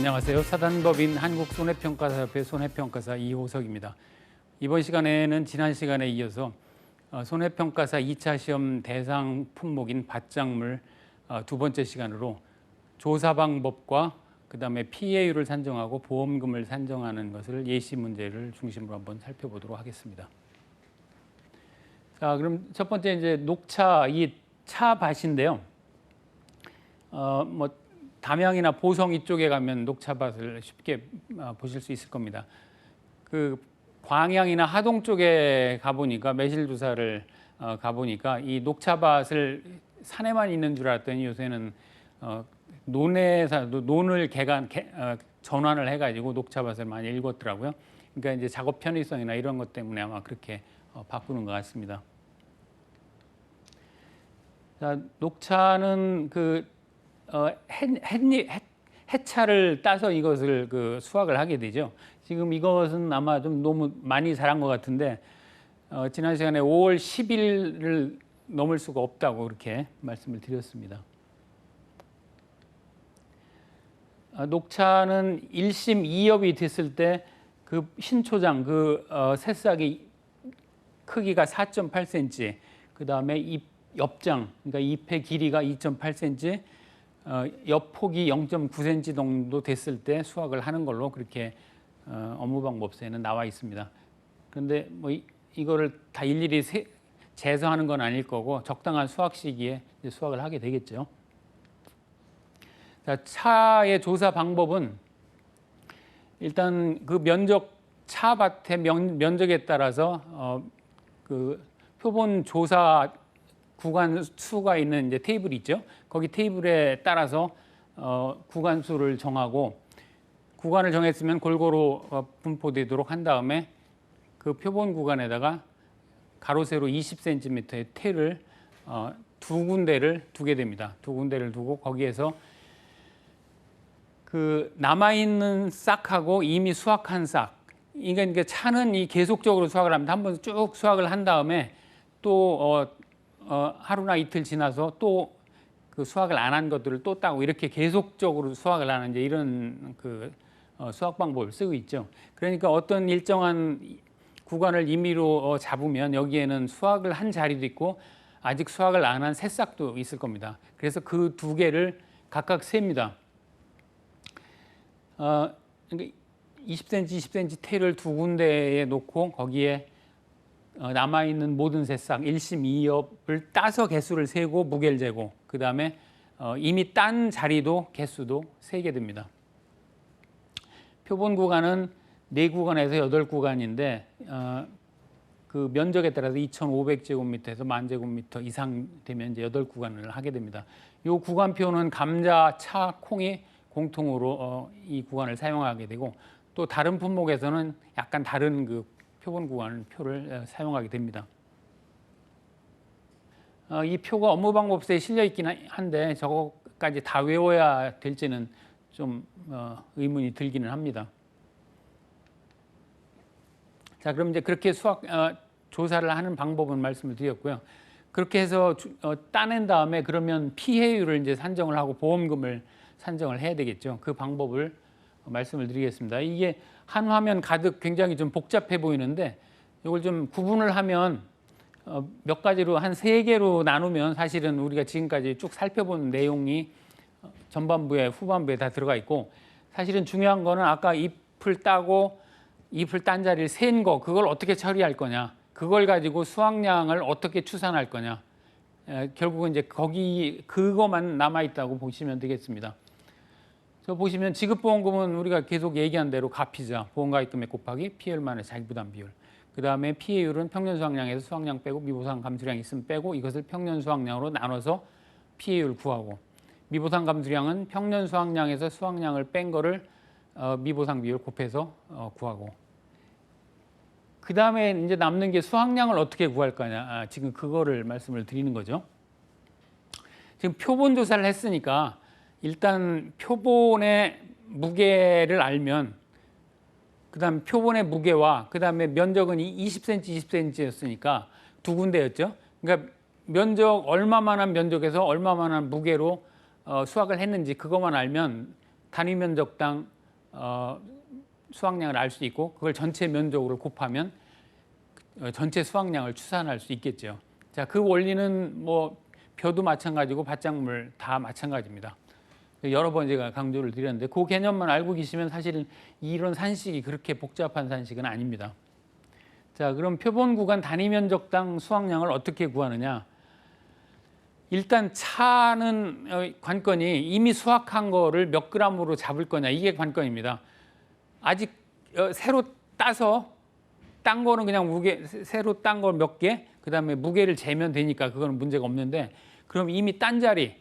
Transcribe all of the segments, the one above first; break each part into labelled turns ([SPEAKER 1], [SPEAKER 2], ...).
[SPEAKER 1] 안녕하세요. 사단법인 한국손해평가사협회 손해평가사 이호석입니다. 이번 시간에는 지난 시간에 이어서 손해평가사 2차 시험 대상 품목인 밭작물 두 번째 시간으로 조사 방법과 그다음에 피해율을 산정하고 보험금을 산정하는 것을 예시 문제를 중심으로 한번 살펴보도록 하겠습니다. 자, 그럼 첫 번째 이제 녹차 이 차밭인데요. 담양이나 보성 이쪽에 가면 녹차밭을 쉽게 보실 수 있을 겁니다. 그 광양이나 하동 쪽에 가보니까 매실두사를 가보니까 이 녹차밭을 산에만 있는 줄 알았더니 요새는 논을 전환을 해가지고 녹차밭을 많이 일궜더라고요. 그러니까 이제 작업 편의성이나 이런 것 때문에 아마 그렇게 바꾸는 것 같습니다. 자, 녹차는 해차를 따서 이것을 수확을 하게 되죠. 지금 이것은 아마 좀 너무 많이 자란 것 같은데 지난 시간에 5월 10일을 넘을 수가 없다고 그렇게 말씀을 드렸습니다. 녹차는 1심 2엽이 됐을 때 그 신초장 새싹이 크기가 4.8cm, 그 다음에 잎 옆장, 그러니까 잎의 길이가 2.8cm, 옆폭이 0.9cm 정도 됐을 때 수확을 하는 걸로 그렇게 업무방법서에는 나와 있습니다. 그런데 이거를 다 일일이 제서하는 건 아닐 거고 적당한 수확 시기에 이제 수확을 하게 되겠죠. 자, 차의 조사 방법은 일단 그 차밭의 면적에 따라서 그 표본 조사 구간 수가 있는 이제 테이블이 있죠. 거기 테이블에 따라서 구간 수를 정하고 구간을 정했으면 골고루 분포되도록 한 다음에 그 표본 구간에다가 가로 세로 20cm의 테를 두 군데를 두게 됩니다. 두 군데를 두고 거기에서 그 남아있는 싹하고 이미 수확한 싹, 그러니까 차는 이 계속적으로 수확을 합니다. 한번 쭉 수확을 한 다음에 또 하루나 이틀 지나서 또 그 수확을 안 한 것들을 또 따고 이렇게 계속적으로 수확을 하는 이제 이런 수확 방법을 쓰고 있죠. 그러니까 어떤 일정한 구간을 임의로 잡으면 여기에는 수확을 한 자리도 있고 아직 수확을 안 한 새싹도 있을 겁니다. 그래서 그 두 개를 각각 셉니다. 그러니까 20cm, 20cm 테를 두 군데에 놓고 거기에 남아있는 모든 새싹 1심 2엽을 따서 개수를 세고 무게를 재고 그 다음에 이미 딴 자리도 개수도 세게 됩니다. 표본 구간은 4구간에서 8구간인데 그 면적에 따라서 2,500제곱미터에서 10,000제곱미터 이상 되면 이제 8구간을 하게 됩니다. 이 구간표는 감자, 차, 콩이 공통으로 이 구간을 사용하게 되고 또 다른 품목에서는 약간 다른 그 표본 구간 표를 사용하게 됩니다. 이 표가 업무방법서에 실려 있긴 한데 저거까지 다 외워야 될지는 좀 의문이 들기는 합니다. 자, 그럼 이제 그렇게 조사를 하는 방법은 말씀을 드렸고요. 그렇게 해서 따낸 다음에 그러면 피해율을 이제 산정을 하고 보험금을 산정을 해야 되겠죠. 그 방법을 말씀을 드리겠습니다. 이게 한 화면 가득 굉장히 좀 복잡해 보이는데 이걸 좀 구분을 하면 몇 가지로 한 3개로 나누면 사실은 우리가 지금까지 쭉 살펴본 내용이 전반부에 후반부에 다 들어가 있고 사실은 중요한 거는 아까 잎을 따고 잎을 딴 자리를 센 거 그걸 어떻게 처리할 거냐, 그걸 가지고 수확량을 어떻게 추산할 거냐, 결국은 이제 그거만 남아 있다고 보시면 되겠습니다. 저 보시면 지급보험금은 우리가 계속 얘기한 대로 가피자, 보험가입금액 곱하기 피해율만의 자기부담 비율. 그 다음에 피해율은 평년 수확량에서 수확량 빼고 미보상 감수량 있으면 빼고 이것을 평년 수확량으로 나눠서 피해율 구하고, 미보상 감수량은 평년 수확량에서 수확량을 뺀 거를 미보상 비율 곱해서 구하고, 그 다음에 이제 남는 게 수확량을 어떻게 구할 거냐, 지금 그거를 말씀을 드리는 거죠. 지금 표본 조사를 했으니까 일단 표본의 무게를 알면 그 다음 표본의 무게와 그 다음에 면적은 20cm, 20cm였으니까 두 군데였죠. 그러니까 면적 얼마만한 면적에서 얼마만한 무게로 수확을 했는지 그것만 알면 단위 면적당 수확량을 알 수 있고 그걸 전체 면적으로 곱하면 전체 수확량을 추산할 수 있겠죠. 자, 그 원리는 뭐 벼도 마찬가지고 밭작물 다 마찬가지입니다. 여러 번 제가 강조를 드렸는데 그 개념만 알고 계시면 사실 이런 산식이 그렇게 복잡한 산식은 아닙니다. 자, 그럼 표본 구간 단위 면적당 수확량을 어떻게 구하느냐? 일단 차는 관건이 이미 수확한 거를 몇 그램으로 잡을 거냐 이게 관건입니다. 아직 새로 따서 딴 거는 그냥 무게 새로 딴 걸 몇 개, 그다음에 무게를 재면 되니까 그거는 문제가 없는데 그럼 이미 딴 자리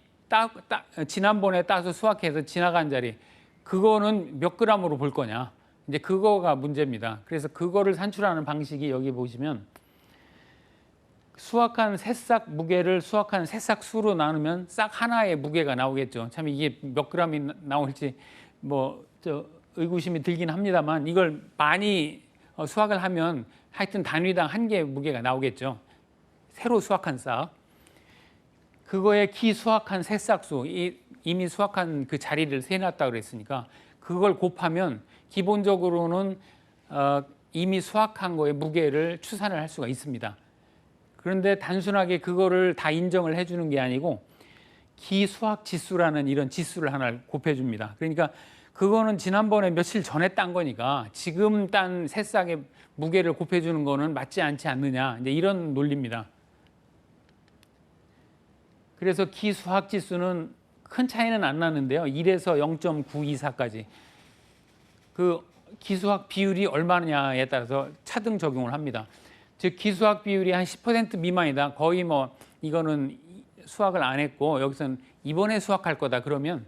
[SPEAKER 1] 지난번에 따서 수확해서 지나간 자리 그거는 몇 그램으로 볼 거냐 이제 그거가 문제입니다. 그래서 그거를 산출하는 방식이 여기 보시면 수확한 새싹 무게를 수확한 새싹 수로 나누면 싹 하나의 무게가 나오겠죠. 참 이게 몇 그램이 나올지 뭐 의구심이 들긴 합니다만 이걸 많이 수확을 하면 하여튼 단위당 한 개의 무게가 나오겠죠. 새로 수확한 싹. 그거에 기 수확한 새싹수, 이미 수확한 그 자리를 세놨다고 그랬으니까 그걸 곱하면 기본적으로는 이미 수확한 거의 무게를 추산을 할 수가 있습니다. 그런데 단순하게 그거를 다 인정을 해주는 게 아니고 기수확 지수라는 이런 지수를 하나 곱해줍니다. 그러니까 그거는 지난번에 며칠 전에 딴 거니까 지금 딴 새싹의 무게를 곱해주는 거는 맞지 않지 않느냐 이제 이런 논리입니다. 그래서 기수확 지수는 큰 차이는 안 나는데요. 1에서 0.924까지 그 기수확 비율이 얼마냐에 따라서 차등 적용을 합니다. 즉 기수확 비율이 한 10% 미만이다. 거의 뭐 이거는 수확을 안 했고 여기서는 이번에 수확할 거다. 그러면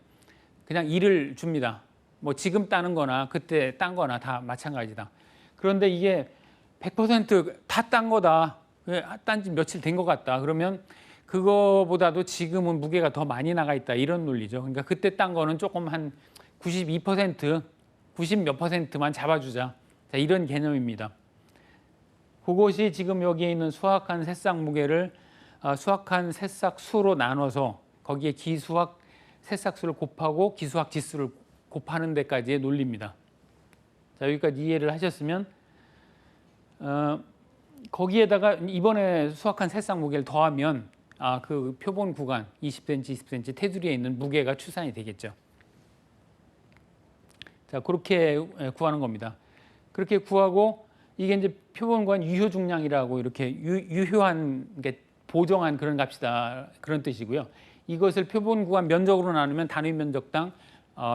[SPEAKER 1] 그냥 1을 줍니다. 뭐 지금 따는 거나 그때 딴 거나 다 마찬가지다. 그런데 이게 100% 다 딴 거다. 딴 지 며칠 된 것 같다. 그러면 그거보다도 지금은 무게가 더 많이 나가 있다. 이런 논리죠. 그러니까 그때 딴 거는 조금 한 92%, 90 몇 %만 잡아주자. 자, 이런 개념입니다. 그것이 지금 여기에 있는 수확한 새싹 무게를 수확한 새싹 수로 나눠서 거기에 기수확 새싹 수를 곱하고 기수확 지수를 곱하는 데까지의 논리입니다. 자, 여기까지 이해를 하셨으면 거기에다가 이번에 수확한 새싹 무게를 더하면 그 표본 구간 20cm, 20cm 테두리에 있는 무게가 추산이 되겠죠. 자, 그렇게 구하는 겁니다. 그렇게 구하고 이게 이제 표본 구간 유효 중량이라고 이렇게 유효한 게 보정한 그런 값이다 그런 뜻이고요. 이것을 표본 구간 면적으로 나누면 단위 면적당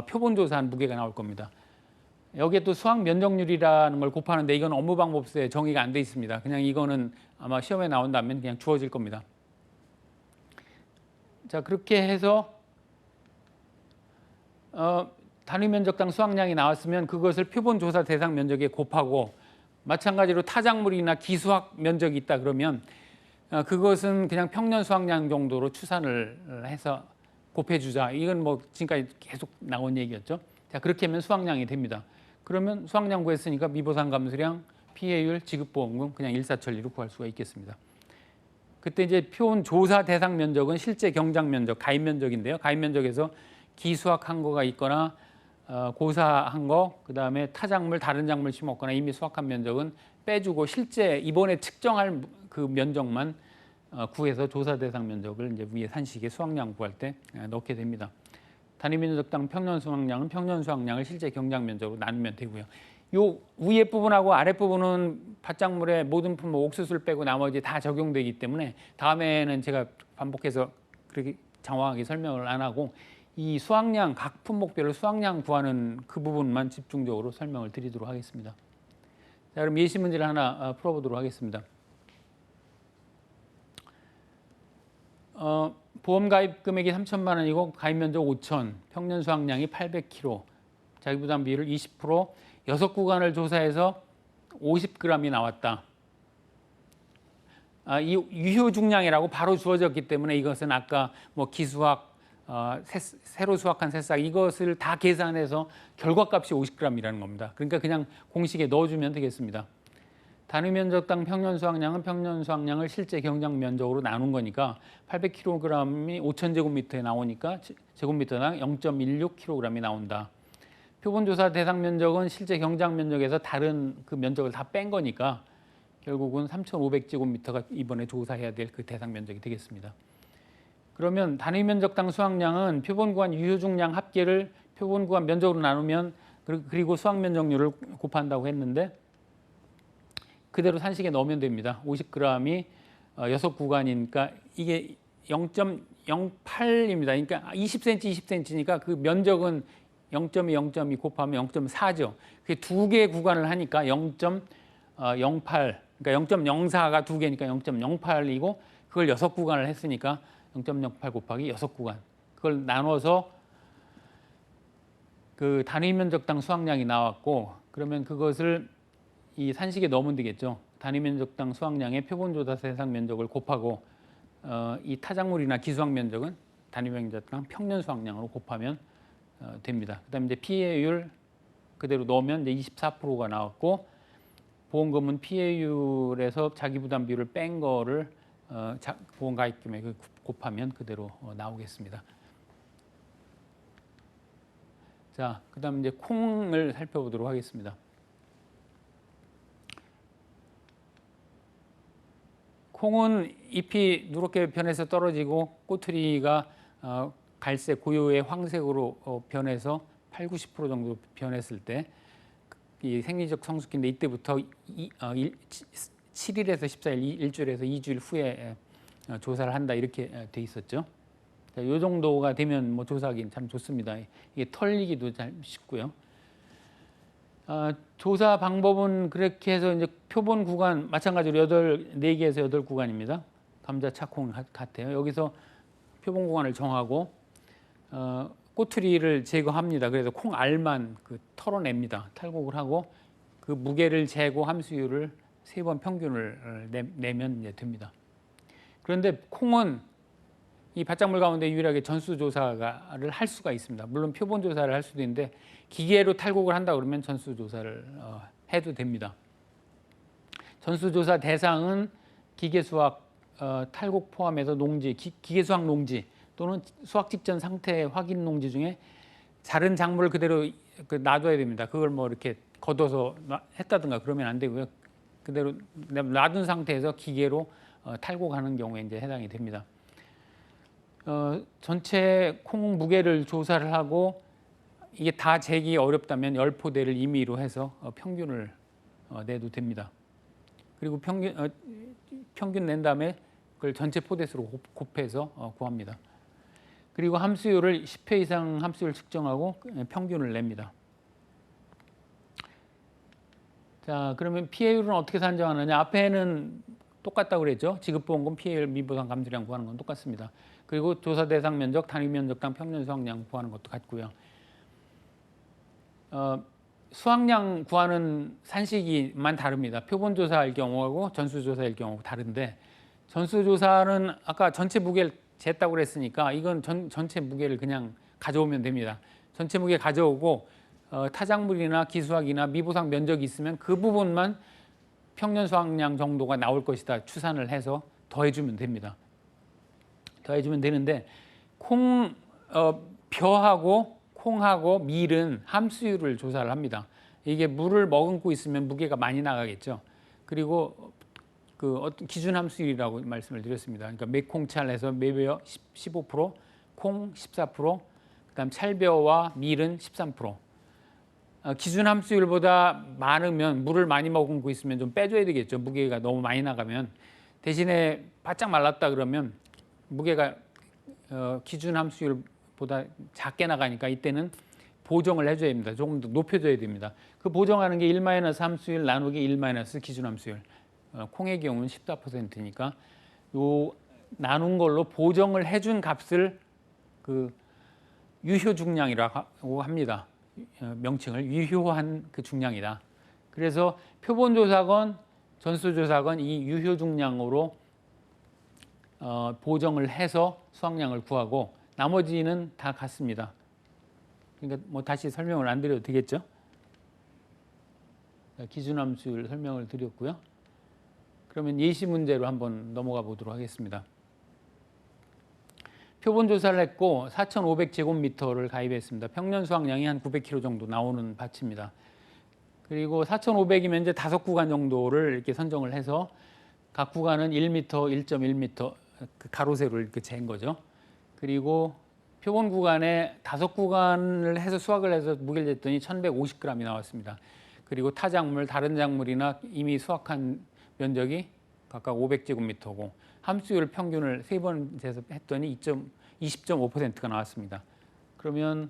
[SPEAKER 1] 표본 조사한 무게가 나올 겁니다. 여기에 또 수확 면적률이라는 걸 곱하는데 이건 업무 방법서에 정의가 안 돼 있습니다. 그냥 이거는 아마 시험에 나온다면 그냥 주어질 겁니다. 자, 그렇게 해서 단위 면적당 수확량이 나왔으면 그것을 표본 조사 대상 면적에 곱하고 마찬가지로 타작물이나 기수확 면적이 있다 그러면 그것은 그냥 평년 수확량 정도로 추산을 해서 곱해주자. 이건 뭐 지금까지 계속 나온 얘기였죠. 자, 그렇게 하면 수확량이 됩니다. 그러면 수확량 구했으니까 미보상 감소량, 피해율, 지급보험금 그냥 일사천리로 구할 수가 있겠습니다. 그때 이제 표본 조사 대상 면적은 실제 경작 면적, 가입 면적인데요. 가입 면적에서 기수확한 거가 있거나 고사한 거, 그다음에 타작물, 다른 작물 심었거나 이미 수확한 면적은 빼주고 실제 이번에 측정할 그 면적만 구해서 조사 대상 면적을 이제 위에 산식에 수확량 구할 때 넣게 됩니다. 단위 면적당 평년 수확량은 평년 수확량을 실제 경작 면적으로 나누면 되고요. 요 위에 부분하고 아래 부분은 밭작물의 모든 품목 옥수수를 빼고 나머지 다 적용되기 때문에 다음에는 제가 반복해서 그렇게 장황하게 설명을 안 하고 이 수확량 각 품목별로 수확량 구하는 그 부분만 집중적으로 설명을 드리도록 하겠습니다. 자, 그럼 예시 문제를 하나 풀어보도록 하겠습니다. 보험 가입 금액이 3천만 원이고 가입 면적 5천, 평년 수확량이 800kg, 자기부담 비율을 20%, 6구간을 조사해서 50g이 나왔다. 이 유효 중량이라고 바로 주어졌기 때문에 이것은 아까 뭐 기수확, 새로 수확한 새싹 이것을 다 계산해서 결과값이 50g이라는 겁니다. 그러니까 그냥 공식에 넣어주면 되겠습니다. 단위 면적당 평년 수확량은 평년 수확량을 실제 경작 면적으로 나눈 거니까 800kg이 5,000제곱미터에 나오니까 제곱미터당 0.16kg이 나온다. 표본조사 대상 면적은 실제 경작 면적에서 다른 그 면적을 다 뺀 거니까 결국은 3,500제곱미터가 이번에 조사해야 될 그 대상 면적이 되겠습니다. 그러면 단위 면적당 수확량은 표본구간 유효중량 합계를 표본구간 면적으로 나누면 그리고 수확 면적률을 곱한다고 했는데 그대로 산식에 넣으면 됩니다. 50g이 6구간이니까 이게 0.08입니다. 그러니까 20cm, 20cm니까 그 면적은 0.2, 0.2 곱하면 0.4죠. 그게 두 개의 구간을 하니까 0.08, 그러니까 0.04가 두 개니까 0.08이고 그걸 6구간을 했으니까 0.08 곱하기 6구간. 그걸 나눠서 그 단위 면적당 수확량이 나왔고 그러면 그것을 이 산식에 넣으면 되겠죠. 단위 면적당 수확량의 표본조사 대상 면적을 곱하고 이 타작물이나 기수확 면적은 단위 면적당 평년 수확량으로 곱하면 됩니다. 그다음에 이제 피해율 그대로 넣으면 이제 24%가 나왔고 보험금은 피해율에서 자기부담 비율을 뺀 거를 보험가입 금액을 곱하면 그대로 나오겠습니다. 자, 그다음 이제 콩을 살펴보도록 하겠습니다. 콩은 잎이 누렇게 변해서 떨어지고 꼬투리가 갈색 고유의 황색으로 변해서 8, 90% 정도 변했을 때 이 생리적 성숙기인데 이때부터 7일에서 14일, 일주일에서 2주일 후에 조사를 한다 이렇게 돼 있었죠. 이 정도가 되면 뭐 조사하기는 참 좋습니다. 이게 털리기도 잘 쉽고요. 조사 방법은 그렇게 해서 이제 표본 구간 마찬가지로 4개에서 8구간입니다. 감자, 차콩 같아요. 여기서 표본 구간을 정하고 꼬투리를 제거합니다. 그래서 콩 알만 털어냅니다. 탈곡을 하고 그 무게를 재고 함수율을 3번 평균을 내면 이제 됩니다. 그런데 콩은 이 밭작물 가운데 유일하게 전수조사를 할 수가 있습니다. 물론 표본조사를 할 수도 있는데 기계로 탈곡을 한다 그러면 전수조사를 해도 됩니다. 전수조사 대상은 기계수확 탈곡 포함해서 농지, 기계수확 농지 또는 수확 직전 상태 확인 농지 중에 자른 작물을 그대로 놔둬야 됩니다. 그걸 뭐 이렇게 걷어서 했다든가 그러면 안 되고요. 그대로 놔둔 상태에서 기계로 탈곡하는 경우에 이제 해당이 됩니다. 전체 콩 무게를 조사를 하고 이게 다 재기 어렵다면 10포대를 임의로 해서 평균을 내도 됩니다. 그리고 평균 낸 다음에 그걸 전체 포대수로 곱해서 구합니다. 그리고 함수율을 10회 이상 함수율 측정하고 평균을 냅니다. 자, 그러면 피해율은 어떻게 산정하느냐? 앞에는 똑같다고 그랬죠. 지급보험금, 피해율, 미보상 감소량 구하는 건 똑같습니다. 그리고 조사 대상 면적, 단위 면적당 평년 수확량 구하는 것도 같고요. 수확량 구하는 산식이만 다릅니다. 표본조사일 경우하고 전수조사일 경우하고 다른데 전수조사는 아까 전체 무게를 쟀다고 그랬으니까 이건 전체 무게를 그냥 가져오면 됩니다. 전체 무게 가져오고 타작물이나 기수확이나 미보상 면적이 있으면 그 부분만 평년 수확량 정도가 나올 것이다 추산을 해서 더해주면 됩니다. 더해주면 되는데 벼하고 콩하고 밀은 함수율을 조사를 합니다. 이게 물을 머금고 있으면 무게가 많이 나가겠죠. 그리고 그 어떤 기준 함수율이라고 말씀을 드렸습니다. 그러니까 매콩찰에서 매벼 15%, 콩 14%, 그다음 찰벼와 밀은 13%. 기준 함수율보다 많으면 물을 많이 머금고 있으면 좀 빼줘야 되겠죠. 무게가 너무 많이 나가면. 대신에 바짝 말랐다 그러면 무게가 기준 함수율보다 작게 나가니까 이때는 보정을 해줘야 됩니다. 조금 더 높여줘야 됩니다. 그 보정하는 게 1- 함수율 나누기 1- 기준 함수율. 콩의 경우는 14%니까 요 나눈 걸로 보정을 해준 값을 그 유효 중량이라고 합니다. 명칭을 유효한 그 중량이다. 그래서 표본조사건 전수조사건 이 유효 중량으로 보정을 해서 수확량을 구하고 나머지는 다 같습니다. 그러니까 뭐 다시 설명을 안 드려도 되겠죠? 기준함수율 설명을 드렸고요. 그러면 예시 문제로 한번 넘어가 보도록 하겠습니다. 표본 조사를 했고 4,500제곱미터를 가입했습니다. 평년 수확량이 한 900kg 정도 나오는 밭입니다. 그리고 4,500이면 이제 5구간 정도를 이렇게 선정을 해서 각 구간은 1m, 1.1m 그 가로 세로를 이렇게 잰 거죠. 그리고 표본 구간에 5구간을 해서 수확을 해서 무게를 쟀더니 1,150g이 나왔습니다. 그리고 타작물, 다른 작물이나 이미 수확한 면적이 각각 500제곱미터고 함수율 평균을 3번 재서 했더니 20.5%가 나왔습니다. 그러면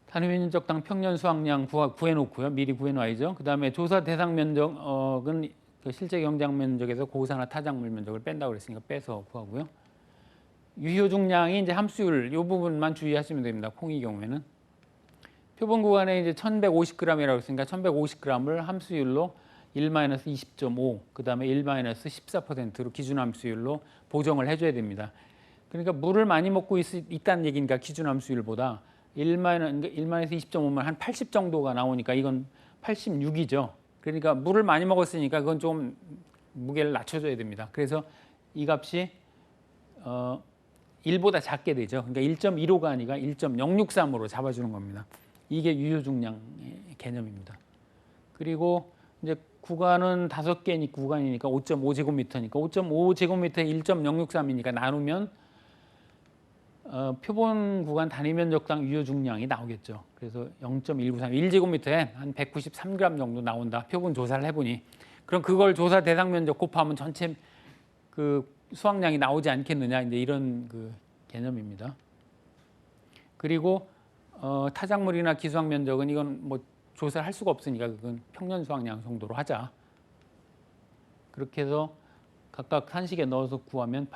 [SPEAKER 1] 단위 면적당 평년 수확량 구해놓고요. 미리 구해놔야죠. 그 다음에 조사 대상 면적은 그 실제 경작 면적에서 고사나 타작물 면적을 뺀다고 그랬으니까 빼서 구하고요. 유효 중량이 이제 함수율 이 부분만 주의하시면 됩니다. 콩의 경우에는 표본 구간에 이제 1,150g이라고 했으니까 1,150g을 함수율로 1-20.5, 그 다음에 1-14%로 기준 함수율로 보정을 해줘야 됩니다. 그러니까 물을 많이 먹고 있다는 얘기니까 기준 함수율보다 1-20.5면 한 80 정도가 나오니까 이건 86이죠. 그러니까 물을 많이 먹었으니까 그건 좀 무게를 낮춰줘야 됩니다. 그래서 이 값이 1보다 작게 되죠. 그러니까 1.15가 아니라 1.063으로 잡아주는 겁니다. 이게 유효 중량의 개념입니다. 그리고 이제 구간은 5개 구간이니까 5.5제곱미터니까 5.5제곱미터에 1.063이니까 나누면 표본 구간 단위 면적당 유효 중량이 나오겠죠. 그래서 0.193, 1제곱미터에 한 193g 정도 나온다. 표본 조사를 해보니. 그럼 그걸 조사 대상 면적 곱하면 전체 그 수확량이 나오지 않겠느냐, 이제 이런 그 개념입니다. 그리고 타작물이나 기수확 면적은 이건 뭐 조사를 할 수가 없으니까 그건 평년 수확량 정도로 하자. 그렇게 해서 각각 산식에 넣어서 구하면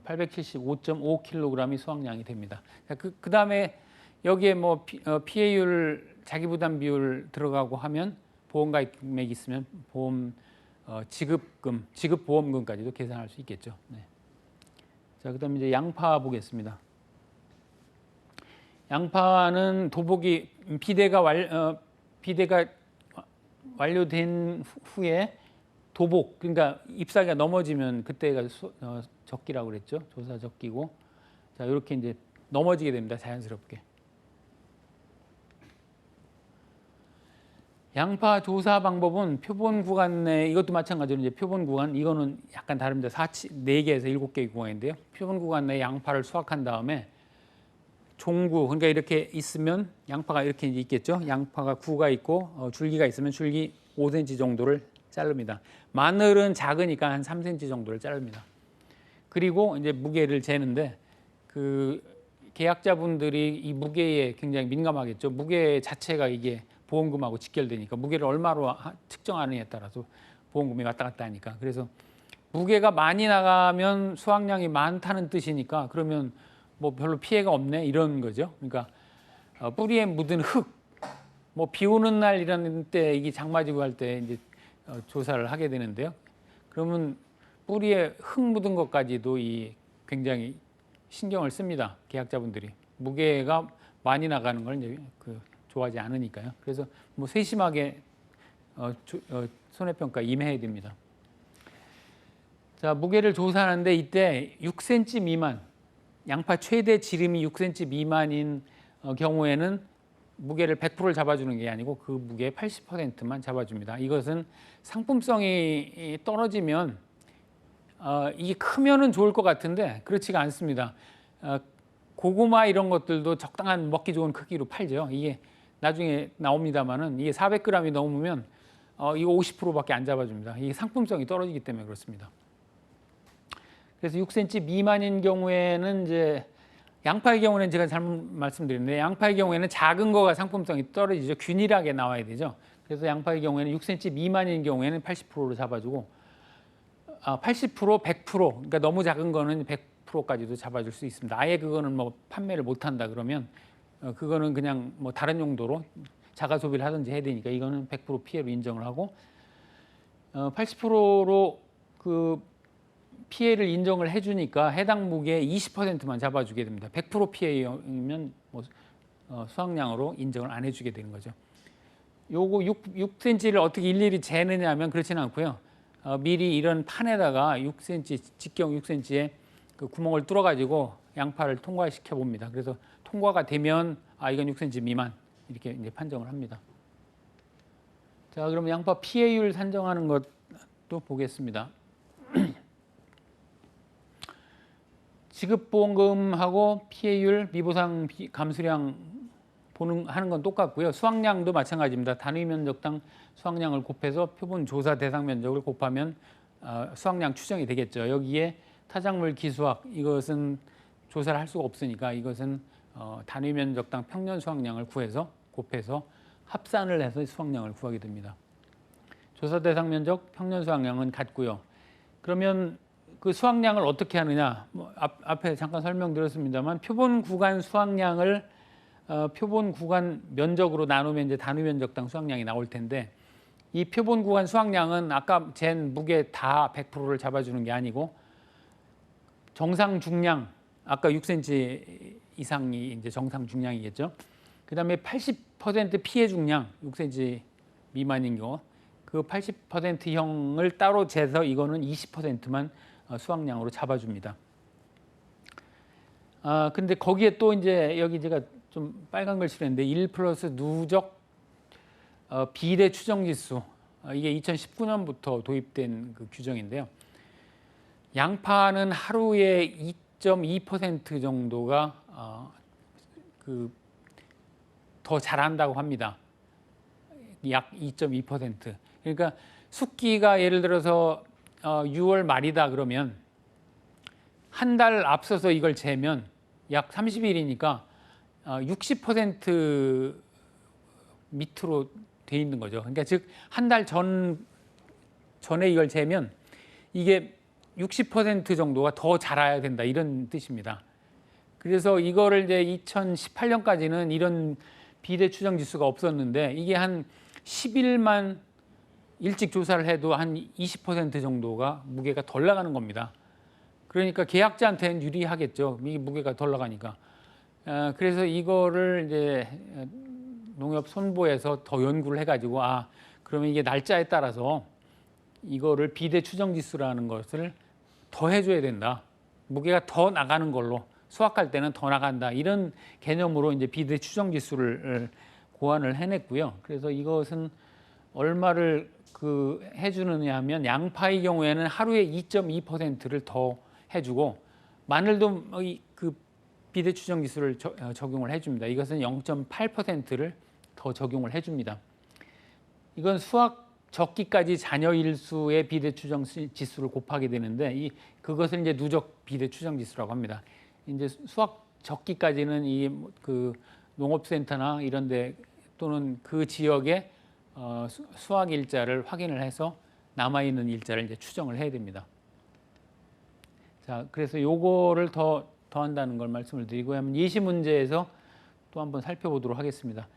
[SPEAKER 1] 875.5kg이 수확량이 됩니다. 그 다음에 여기에 뭐 피해율, 자기부담 비율 들어가고 하면 보험가입 금액이 있으면 보험 지급금, 지급보험금까지도 계산할 수 있겠죠. 네. 자, 그다음에 이제 양파 보겠습니다. 양파는 도복이 비대가 완료된 후에 도복, 그러니까 잎사귀가 넘어지면 그때가 적기라고 그랬죠. 조사 적기고. 자, 이렇게 이제 넘어지게 됩니다. 자연스럽게. 양파 조사 방법은 표본 구간 내, 이것도 마찬가지로 이제 표본 구간, 이거는 약간 다릅니다. 4개에서 7개의 구간인데요. 표본 구간 내 양파를 수확한 다음에 종구, 그러니까 이렇게 있으면 양파가 이렇게 있겠죠. 양파가 구가 있고 줄기가 있으면 줄기 5cm 정도를 자릅니다. 마늘은 작으니까 한 3cm 정도를 자릅니다. 그리고 이제 무게를 재는데 그 계약자분들이 이 무게에 굉장히 민감하겠죠. 무게 자체가 이게 보험금하고 직결되니까 무게를 얼마로 측정하느냐에 따라서 보험금이 왔다 갔다 하니까. 그래서 무게가 많이 나가면 수확량이 많다는 뜻이니까 그러면 뭐 별로 피해가 없네 이런 거죠. 그러니까 뿌리에 묻은 흙, 뭐 비 오는 날 이런 때 이게 장마지고 할 때 이제 조사를 하게 되는데요. 그러면 뿌리에 흙 묻은 것까지도 이 굉장히 신경을 씁니다. 계약자분들이 무게가 많이 나가는 걸 이제 좋아하지 않으니까요. 그래서 뭐 세심하게 손해평가 임해야 됩니다. 자, 무게를 조사하는데 이때 6cm 미만, 양파 최대 지름이 6cm 미만인 경우에는 무게를 100%를 잡아주는 게 아니고 그 무게의 80%만 잡아줍니다. 이것은 상품성이 떨어지면 이게 크면은 좋을 것 같은데 그렇지가 않습니다. 고구마 이런 것들도 적당한 먹기 좋은 크기로 팔죠. 이게 나중에 나옵니다만은 이게 400g이 넘으면 이거 50%밖에 안 잡아줍니다. 이게 상품성이 떨어지기 때문에 그렇습니다. 그래서 6cm 미만인 경우에는 이제 양파의 경우는 제가 잘못 말씀드렸는데 양파의 경우에는 작은 거가 상품성이 떨어지죠. 균일하게 나와야 되죠. 그래서 양파의 경우에는 6cm 미만인 경우에는 80%로 잡아주고 80%, 100% 그러니까 너무 작은 거는 100%까지도 잡아줄 수 있습니다. 아예 그거는 뭐 판매를 못한다 그러면 그거는 그냥 뭐 다른 용도로 자가 소비를 하든지 해야 되니까 이거는 100% 피해로 인정을 하고 80%로 그 피해를 인정을 해주니까 해당 무게의 20%만 잡아주게 됩니다. 100% 피해이면 뭐 수확량으로 인정을 안 해주게 되는 거죠. 요거 6cm를 어떻게 일일이 재느냐 하면 그렇지는 않고요. 미리 이런 판에다가 6cm, 직경 6cm에 그 구멍을 뚫어가지고 양파를 통과시켜 봅니다. 그래서 통과가 되면 이건 6cm 미만 이렇게 이제 판정을 합니다. 자, 그럼 양파 피해율 산정하는 것도 보겠습니다. 지급보험금하고 피해율, 미보상 감수량 하는 건 똑같고요. 수확량도 마찬가지입니다. 단위 면적당 수확량을 곱해서 표본 조사 대상 면적을 곱하면 수확량 추정이 되겠죠. 여기에 타작물 기수학, 이것은 조사를 할 수가 없으니까 이것은 단위 면적당 평년 수확량을 곱해서 합산을 해서 수확량을 구하게 됩니다. 조사 대상 면적, 평년 수확량은 같고요. 그러면 그 수확량을 어떻게 하느냐? 앞에 잠깐 설명드렸습니다만 표본 구간 수확량을 표본 구간 면적으로 나누면 이제 단위 면적당 수확량이 나올 텐데, 이 표본 구간 수확량은 아까 잰 무게 다 100%를 잡아주는 게 아니고 정상 중량, 아까 6cm 이상이 이제 정상 중량이겠죠. 그다음에 80% 피해 중량 6cm 미만인 거, 그 80%형을 따로 재서 이거는 20%만 수확량으로 잡아줍니다. 근데 거기에 또 이제 여기 제가 좀 빨간 글씨로 했는데 1 플러스 누적 비례 추정 지수, 이게 2019년부터 도입된 그 규정인데요. 양파는 하루에 2.2% 정도가 더 자란다고 합니다. 약 2.2%. 그러니까 숙기가 예를 들어서 6월 말이다 그러면 한 달 앞서서 이걸 재면 약 30일이니까 60% 밑으로 돼 있는 거죠. 그러니까 즉 한 달 전에 이걸 재면 이게 60% 정도가 더 자라야 된다, 이런 뜻입니다. 그래서 이거를 이제 2018년까지는 이런 비례 추정 지수가 없었는데, 이게 한 10일만 일찍 조사를 해도 한 20% 정도가 무게가 덜 나가는 겁니다. 그러니까 계약자한테는 유리하겠죠. 이 무게가 덜 나가니까. 그래서 이거를 이제 농협손보에서 더 연구를 해가지고 그러면 이게 날짜에 따라서 이거를 비례 추정 지수라는 것을 더 해줘야 된다. 무게가 더 나가는 걸로, 수확할 때는 더 나간다, 이런 개념으로 이제 비례 추정 지수를 고안을 해냈고요. 그래서 이것은 얼마를 해주느냐 하면, 양파의 경우에는 하루에 2.2%를 더 해주고, 마늘도 그 비례 추정 지수를 적용을 해줍니다. 이것은 0.8%를 더 적용을 해줍니다. 이건 수확 적기까지 잔여 일수의 비례 추정 지수를 곱하게 되는데, 그것을 이제 누적 비례 추정 지수라고 합니다. 이제 수확 적기까지는 그 농업센터나 이런데 또는 그 지역의 수확 일자를 확인을 해서 남아 있는 일자를 이제 추정을 해야 됩니다. 자, 그래서 요거를 더 한다는 걸 말씀을 드리고, 하면 예시 문제에서 또 한번 살펴보도록 하겠습니다.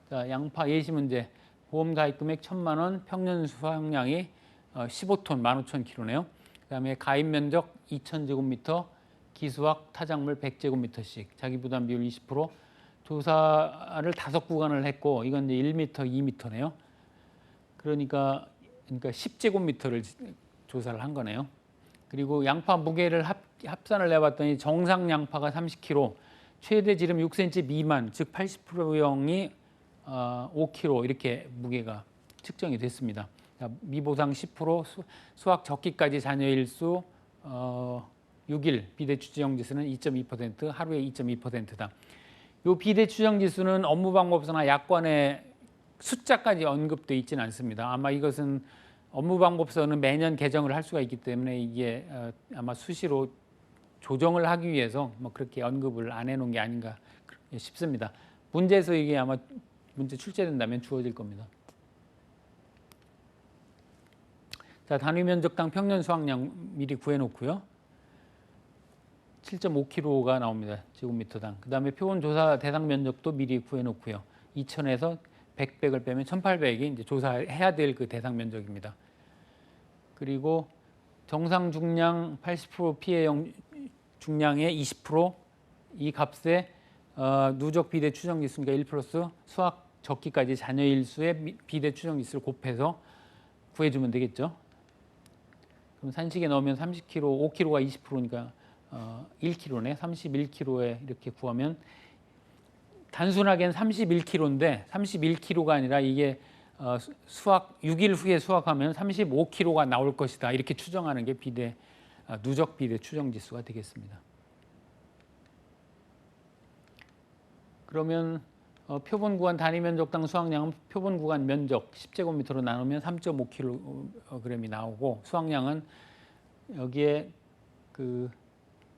[SPEAKER 1] 자, 양파 예시 문제. 보험 가입 금액 1,000만 원, 평년 수확량이 15톤, 15,000kg네요. 그다음에 가입 면적 2,000제곱미터, 기수확 타작물 100제곱미터씩, 자기 부담 비율 20%. 조사를 5구간을 했고, 이건 이제 1m, 2m네요. 그러니까 10제곱미터를 조사를 한 거네요. 그리고 양파 무게를 합산을 해봤더니 정상 양파가 30kg, 최대 지름 6cm 미만, 즉 80%형이 5kg, 이렇게 무게가 측정이 됐습니다. 미보상 10%, 수확 적기까지 잔여일수 6일, 비례 추정 지수는 2.2%, 하루에 2.2%다. 이 비례 추정 지수는 업무방법서나 약관에 숫자까지 언급되어 있지는 않습니다. 아마 이것은 업무방법서는 매년 개정을 할 수가 있기 때문에 이게 아마 수시로 조정을 하기 위해서 그렇게 언급을 안 해놓은 게 아닌가 싶습니다. 문제에서 이게 아마 문제 출제된다면 주어질 겁니다. 자, 단위 면적당 평년 수확량 미리 구해놓고요. 7.5kg가 나옵니다. 제곱미터당. 그 다음에 표본 조사 대상 면적도 미리 구해놓고요. 2,000에서 100을 빼면 1,800이 이제 조사해야 될 그 대상 면적입니다. 그리고 정상 중량 80% 피해형 중량의 20%, 이 값에 누적 비례 추정 지수니까 1 플러스 수확 적기까지 잔여일수의 비례 추정 지수를 곱해서 구해주면 되겠죠. 그럼 산식에 넣으면 30kg, 5kg가 20%니까 1kg네. 31kg에 이렇게 구하면 단순하게는 31kg인데 31kg가 아니라 이게 수확 6일 후에 수확하면 35kg가 나올 것이다. 이렇게 추정하는 게 누적 비대 추정 지수가 되겠습니다. 그러면 표본 구간 단위 면적당 수확량은 표본 구간 면적 10제곱미터로 나누면 3.5kg이 나오고 수확량은 여기에 그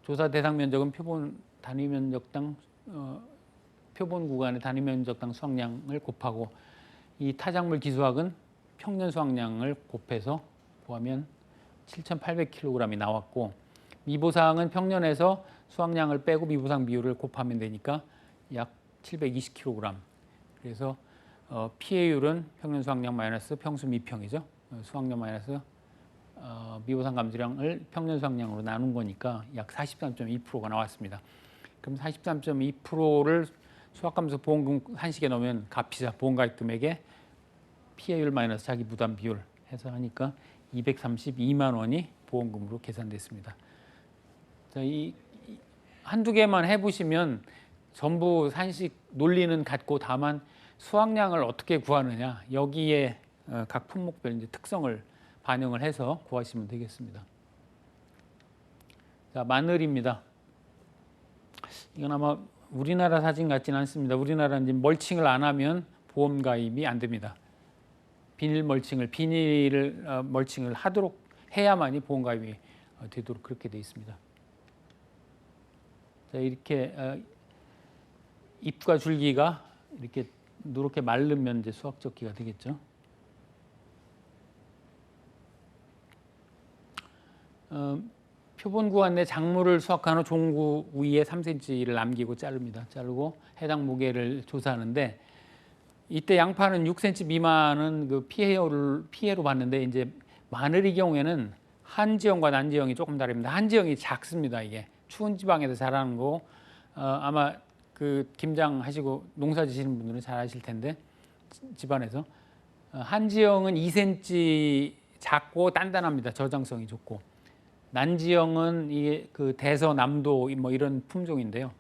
[SPEAKER 1] 조사 대상 면적은 표본 단위 면적당 표본 구간의 단위 면적당 수확량을 곱하고 이 타작물 기수학은 평년 수확량을 곱해서 구하면 7,800kg이 나왔고 미보상은 평년에서 수확량을 빼고 미보상 비율을 곱하면 되니까 약 720kg. 그래서 피해율은 평년 수확량 마이너스 평수 미평이죠. 수확량 마이너스 미보상 감지량을 평년 수확량으로 나눈 거니까 약 43.2%가 나왔습니다. 그럼 43.2%를 수확감소 보험금 한식에 넣으면 값이자 보험가입 금액에 피해율 마이너스 자기 부담 비율 해서 하니까 232만 원이 보험금으로 계산됐습니다. 자, 이 한두 개만 해보시면 전부 산식 논리는 같고 다만 수확량을 어떻게 구하느냐 여기에 각 품목별 이제 특성을 반영을 해서 구하시면 되겠습니다. 자, 마늘입니다. 이건 아마 우리나라 사진 같지는 않습니다. 우리나라는 이제 멀칭을 안 하면 보험 가입이 안 됩니다. 비닐 멀칭을 하도록 해야만이 보험 가입이 되도록 그렇게 되어 있습니다. 자, 이렇게 잎과 줄기가 이렇게 누렇게 마르면 이제 수확적기가 되겠죠. 표본 구간 내 작물을 수확한 후 종구 위에 3cm를 남기고 자릅니다. 자르고 해당 무게를 조사하는데 이때 양파는 6cm 미만은 그 피해로 봤는데 이제 마늘의 경우에는 한지형과 난지형이 조금 다릅니다. 한지형이 작습니다. 이게 추운 지방에서 자라는 거 아마 그 김장 하시고 농사 지시는 분들은 잘 아실 텐데 집안에서 한지형은 2cm 작고 단단합니다. 저장성이 좋고 난지형은 이게 그 대서남도 뭐 이런 품종인데요.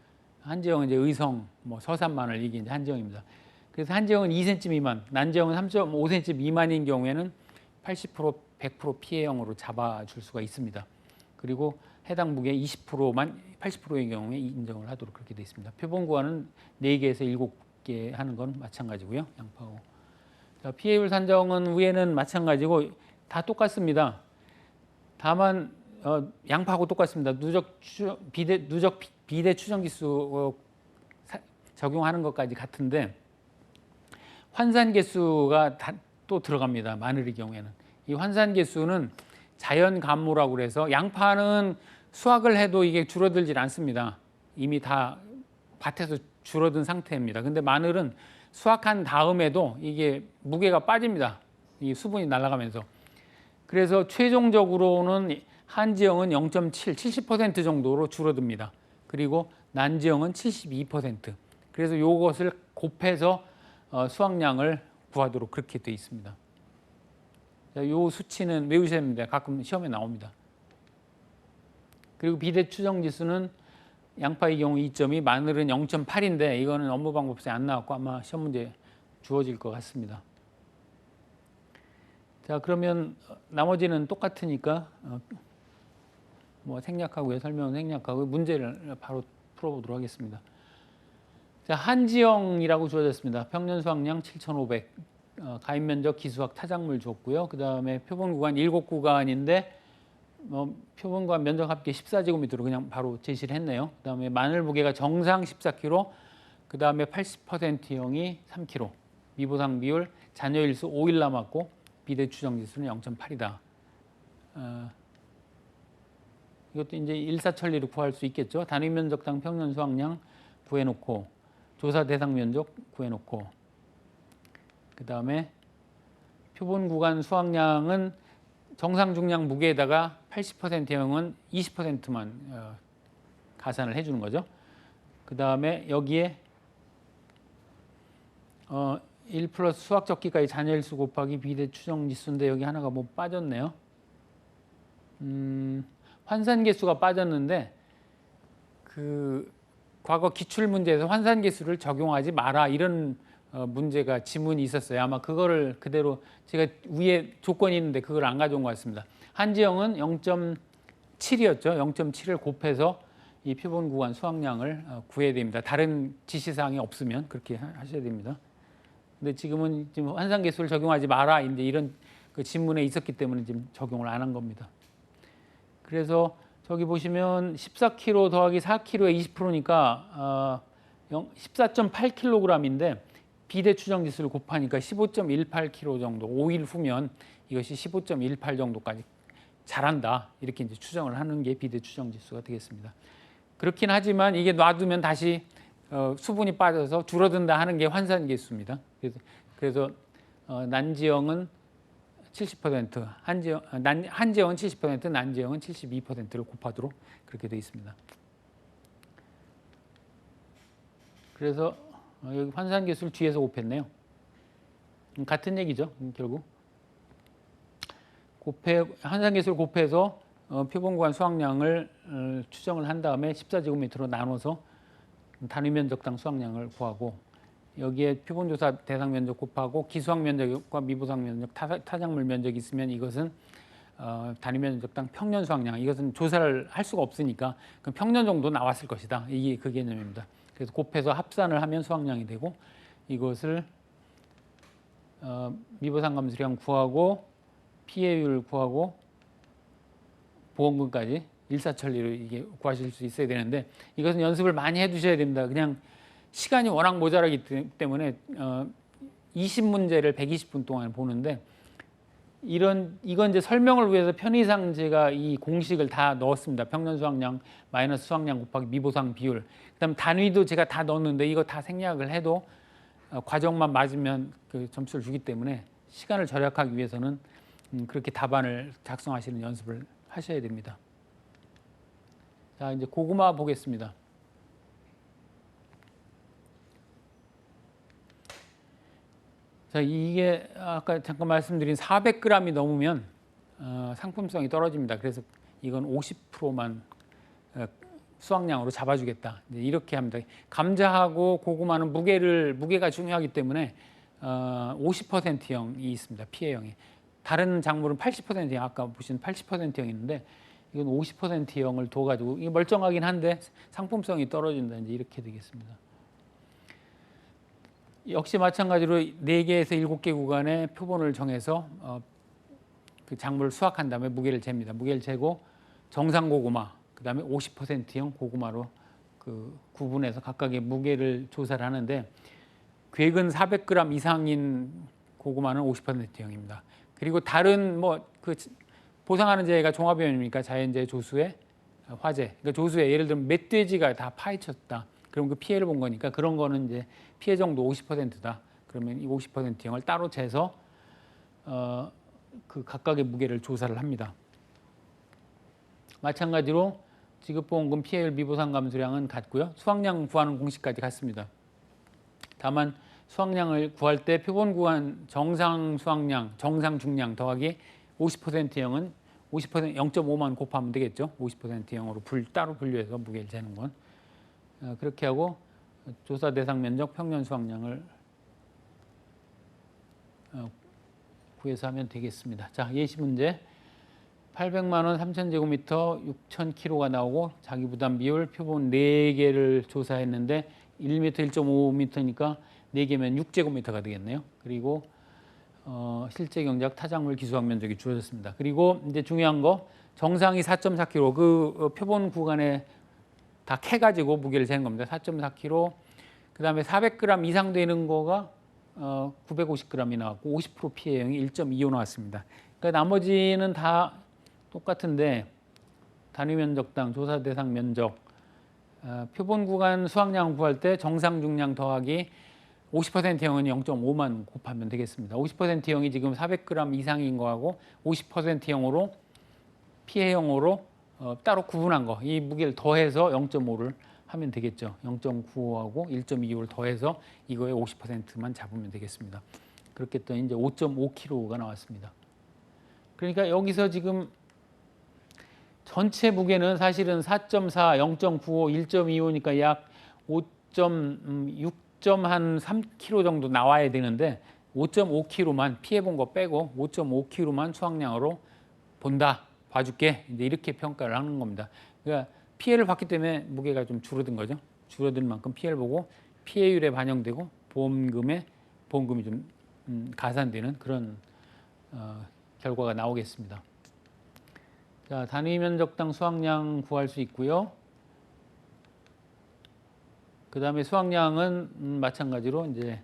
[SPEAKER 1] 한지형은 이제 의성, 뭐 서산 마늘 이게 이제 한지형입니다. 그래서 한지형은 2cm 미만, 난지형은 3.5cm 미만인 경우에는 80% 100% 피해형으로 잡아줄 수가 있습니다. 그리고 해당 무게 20%만 80%의 경우에 인정을 하도록 그렇게 되어 있습니다. 표본 구간은 4개에서 7개 하는 건 마찬가지고요. 양파하고. 자, 피해율 산정은 위에는 마찬가지고 다 똑같습니다. 다만 양파하고 똑같습니다. 누적 비대 추정 지수 적용하는 것까지 같은데 환산 개수가 또 들어갑니다. 마늘의 경우에는. 이 환산 개수는 자연 감모라고 그래서 양파는 수확을 해도 이게 줄어들질 않습니다. 이미 다 밭에서 줄어든 상태입니다. 근데 마늘은 수확한 다음에도 이게 무게가 빠집니다. 이 수분이 날아가면서. 그래서 최종적으로는 한지형은 0.7, 70% 정도로 줄어듭니다. 그리고 난지형은 72%. 그래서 이것을 곱해서 수확량을 구하도록 그렇게 되어 있습니다. 이 수치는 외우셔야 됩니다. 가끔 시험에 나옵니다. 그리고 비대 추정 지수는 양파의 경우 2.2, 마늘은 0.8인데 이거는 업무 방법서에 안 나왔고 아마 시험 문제 주어질 것 같습니다. 자, 그러면 나머지는 똑같으니까 뭐 생략하고요. 설명은 생략하고 문제를 바로 풀어보도록 하겠습니다. 자, 한지형이라고 주어졌습니다. 평년 수확량 7,500, 가입 면적 기수학 타작물 줬고요. 그 다음에 표본 구간 7구간인데 표본 구간 면적 합계 14제곱미터로 그냥 바로 제시를 했네요. 그 다음에 마늘 무게가 정상 14kg, 그 다음에 80%형이 3kg, 미보상 비율 잔여일수 5일 남았고 비대 추정 지수는 0.8이다. 이것도 이제 일사천리로 구할 수 있겠죠. 단위 면적당 평년 수확량 구해놓고 조사 대상 면적 구해놓고 그 다음에 표본 구간 수확량은 정상 중량 무게에다가 80%형은 20%만 가산을 해주는 거죠. 그 다음에 여기에 1 플러스 수확 적기까지 잔여일수 곱하기 비대 추정 지수인데 여기 하나가 뭐 빠졌네요. 환산 개수가 빠졌는데 그 과거 기출 문제에서 환산 계수를 적용하지 마라 이런 문제가 지문이 있었어요. 아마 그거를 그대로 제가 위에 조건이 있는데 그걸 안 가져온 것 같습니다. 한지영은 0.7이었죠. 0.7을 곱해서 이 표본 구간 수확량을 구해야 됩니다. 다른 지시사항이 없으면 그렇게 하셔야 됩니다. 근데 지금은 지금 환산 계수를 적용하지 마라 이제 이런 그 지문에 있었기 때문에 지금 적용을 안 한 겁니다. 그래서 저기 보시면 14kg 더하기 4kg의 20%니까 14.8kg인데 비대 추정 지수를 곱하니까 15.18kg 정도 5일 후면 이것이 15.18 정도까지 자란다 이렇게 이제 추정을 하는 게 비대 추정 지수가 되겠습니다. 그렇긴 하지만 이게 놔두면 다시 수분이 빠져서 줄어든다 하는 게 환산 계수입니다. 그래서 난지영은 70%, 한지영은 70%, 난지영은 72%를 곱하도록 그렇게 되어 있습니다. 그래서 여기 환산 계수를 뒤에서 곱했네요. 같은 얘기죠, 결국. 환산 계수를 곱해서 표본 구간 수확량을 추정을 한 다음에 14제곱미터로 나눠서 단위 면적당 수확량을 구하고 여기에 표본조사 대상 면적 곱하고 기수학 면적과 미부상 면적, 타작물 면적이 있으면 이것은 단위 면적당 평년 수확량, 이것은 조사를 할 수가 없으니까 그럼 평년 정도 나왔을 것이다. 이게 그 개념입니다. 그래서 곱해서 합산을 하면 수확량이 되고 이것을 미부상 감수량 구하고 피해율 구하고 보험금까지 일사천리로 이게 구하실 수 있어야 되는데 이것은 연습을 많이 해두셔야 됩니다. 그냥 시간이 워낙 모자라기 때문에 20문제를 120분 동안 보는데 이건 이제 설명을 위해서 편의상 제가 이 공식을 다 넣었습니다. 평년 수확량 마이너스 수확량 곱하기 미보상 비율. 그다음 단위도 제가 다 넣었는데 이거 다 생략을 해도 과정만 맞으면 그 점수를 주기 때문에 시간을 절약하기 위해서는 그렇게 답안을 작성하시는 연습을 하셔야 됩니다. 자, 이제 고구마 보겠습니다. 자, 이게 아까 잠깐 말씀드린 400g이 넘으면 상품성이 떨어집니다. 그래서 이건 50%만 수확량으로 잡아주겠다. 이렇게 합니다. 감자하고 고구마는 무게가 중요하기 때문에 50%형이 있습니다. 피해형이. 다른 작물은 80%형, 아까 보신 80%형이 있는데 이건 50%형을 둬가지고 이게 멀쩡하긴 한데 상품성이 떨어진다. 이제 이렇게 되겠습니다. 역시 마찬가지로 4개에서 7개 구간의 표본을 정해서 그 작물을 수확한 다음에 무게를 잽니다. 무게를 재고 정상 고구마, 그 다음에 50%형 고구마로 그 구분해서 각각의 무게를 조사를 하는데 궤근 400g 이상인 고구마는 50%형입니다. 그리고 다른 그 보상하는 재해가 종합위원이니까 자연재해 조수의 화재, 그러니까 조수에 예를 들면 멧돼지가 다 파헤쳤다. 그럼 그 피해를 본 거니까 그런 거는 이제 피해 정도 50%다. 그러면 이 50%형을 따로 재서 그 각각의 무게를 조사를 합니다. 마찬가지로 지급보험금 피해율 미보상 감수량은 같고요. 수확량 구하는 공식까지 같습니다. 다만 수확량을 구할 때 표본 구간 정상 수확량, 정상 중량 더하기 50%형은 0.5만 곱하면 되겠죠. 50%형으로 따로 분류해서 무게를 재는 건. 그렇게 하고 조사 대상 면적 평년 수확량을 구해서 하면 되겠습니다. 자, 예시 문제. 800만 원 3,000제곱미터 6,000kg가 나오고 자기 부담 비율 표본 4개를 조사했는데 1m, 1.5m니까 4개면 6제곱미터가 되겠네요. 그리고 실제 경작 타작물 기수학 면적이 주어졌습니다. 그리고 이제 중요한 거 정상이 4.4kg 그 표본 구간에 다 캐가지고 무게를 재는 겁니다. 4.4kg. 그 다음에 400g 이상 되는 거가 950g이 나왔고 50% 피해형이 1.25 나왔습니다. 그러니까 나머지는 다 똑같은데 단위 면적당 조사 대상 면적 표본 구간 수확량 구할 때 정상 중량 더하기 50%형은 0.5만 곱하면 되겠습니다. 50%형이 지금 400g 이상인 거하고 50%형으로 피해형으로 따로 구분한 거, 이 무게를 더해서 0.5를 하면 되겠죠. 0.95하고 1.25를 더해서 이거에 50%만 잡으면 되겠습니다. 그렇게 했더니 이제 5.5kg가 나왔습니다. 그러니까 여기서 지금 전체 무게는 사실은 4.4, 0.95, 1.25니까 약 5.6.3kg 정도 나와야 되는데 5.5kg만 피해본 거 빼고 5.5kg만 수확량으로 본다, 봐줄게, 이제 이렇게 평가를 하는 겁니다. 그러니까 피해를 봤기 때문에 무게가 좀 줄어든 거죠. 줄어든 만큼 피해를 보고 피해율에 반영되고 보험금이 좀 가산되는 그런 결과가 나오겠습니다. 자, 단위 면적당 수확량 구할 수 있고요. 그 다음에 수확량은 마찬가지로 이제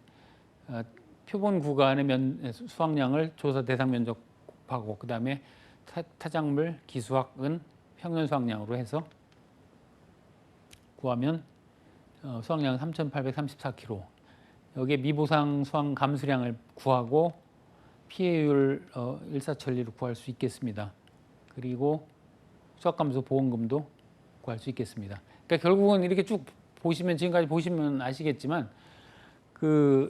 [SPEAKER 1] 표본 구간의 수확량을 조사 대상 면적 곱하고 그 다음에 타작물 기수학은 평년 수확량으로 해서 구하면 수확량은 3,834kg. 여기에 미보상 수확 감수량을 구하고 피해율 일사천리로 구할 수 있겠습니다. 그리고 수확감소 보험금도 구할 수 있겠습니다. 그러니까 결국은 이렇게 쭉 보시면 지금까지 보시면 아시겠지만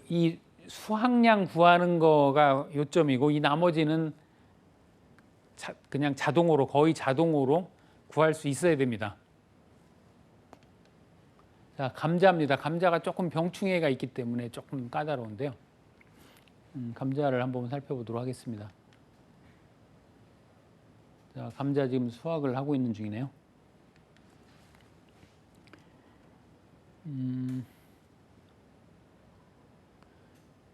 [SPEAKER 1] 이 수확량 구하는 거가 요점이고 이 나머지는 그냥 거의 자동으로 구할 수 있어야 됩니다. 자, 감자입니다. 감자가 조금 병충해가 있기 때문에 조금 까다로운데요. 감자를 한번 살펴보도록 하겠습니다. 자, 감자 지금 수확을 하고 있는 중이네요.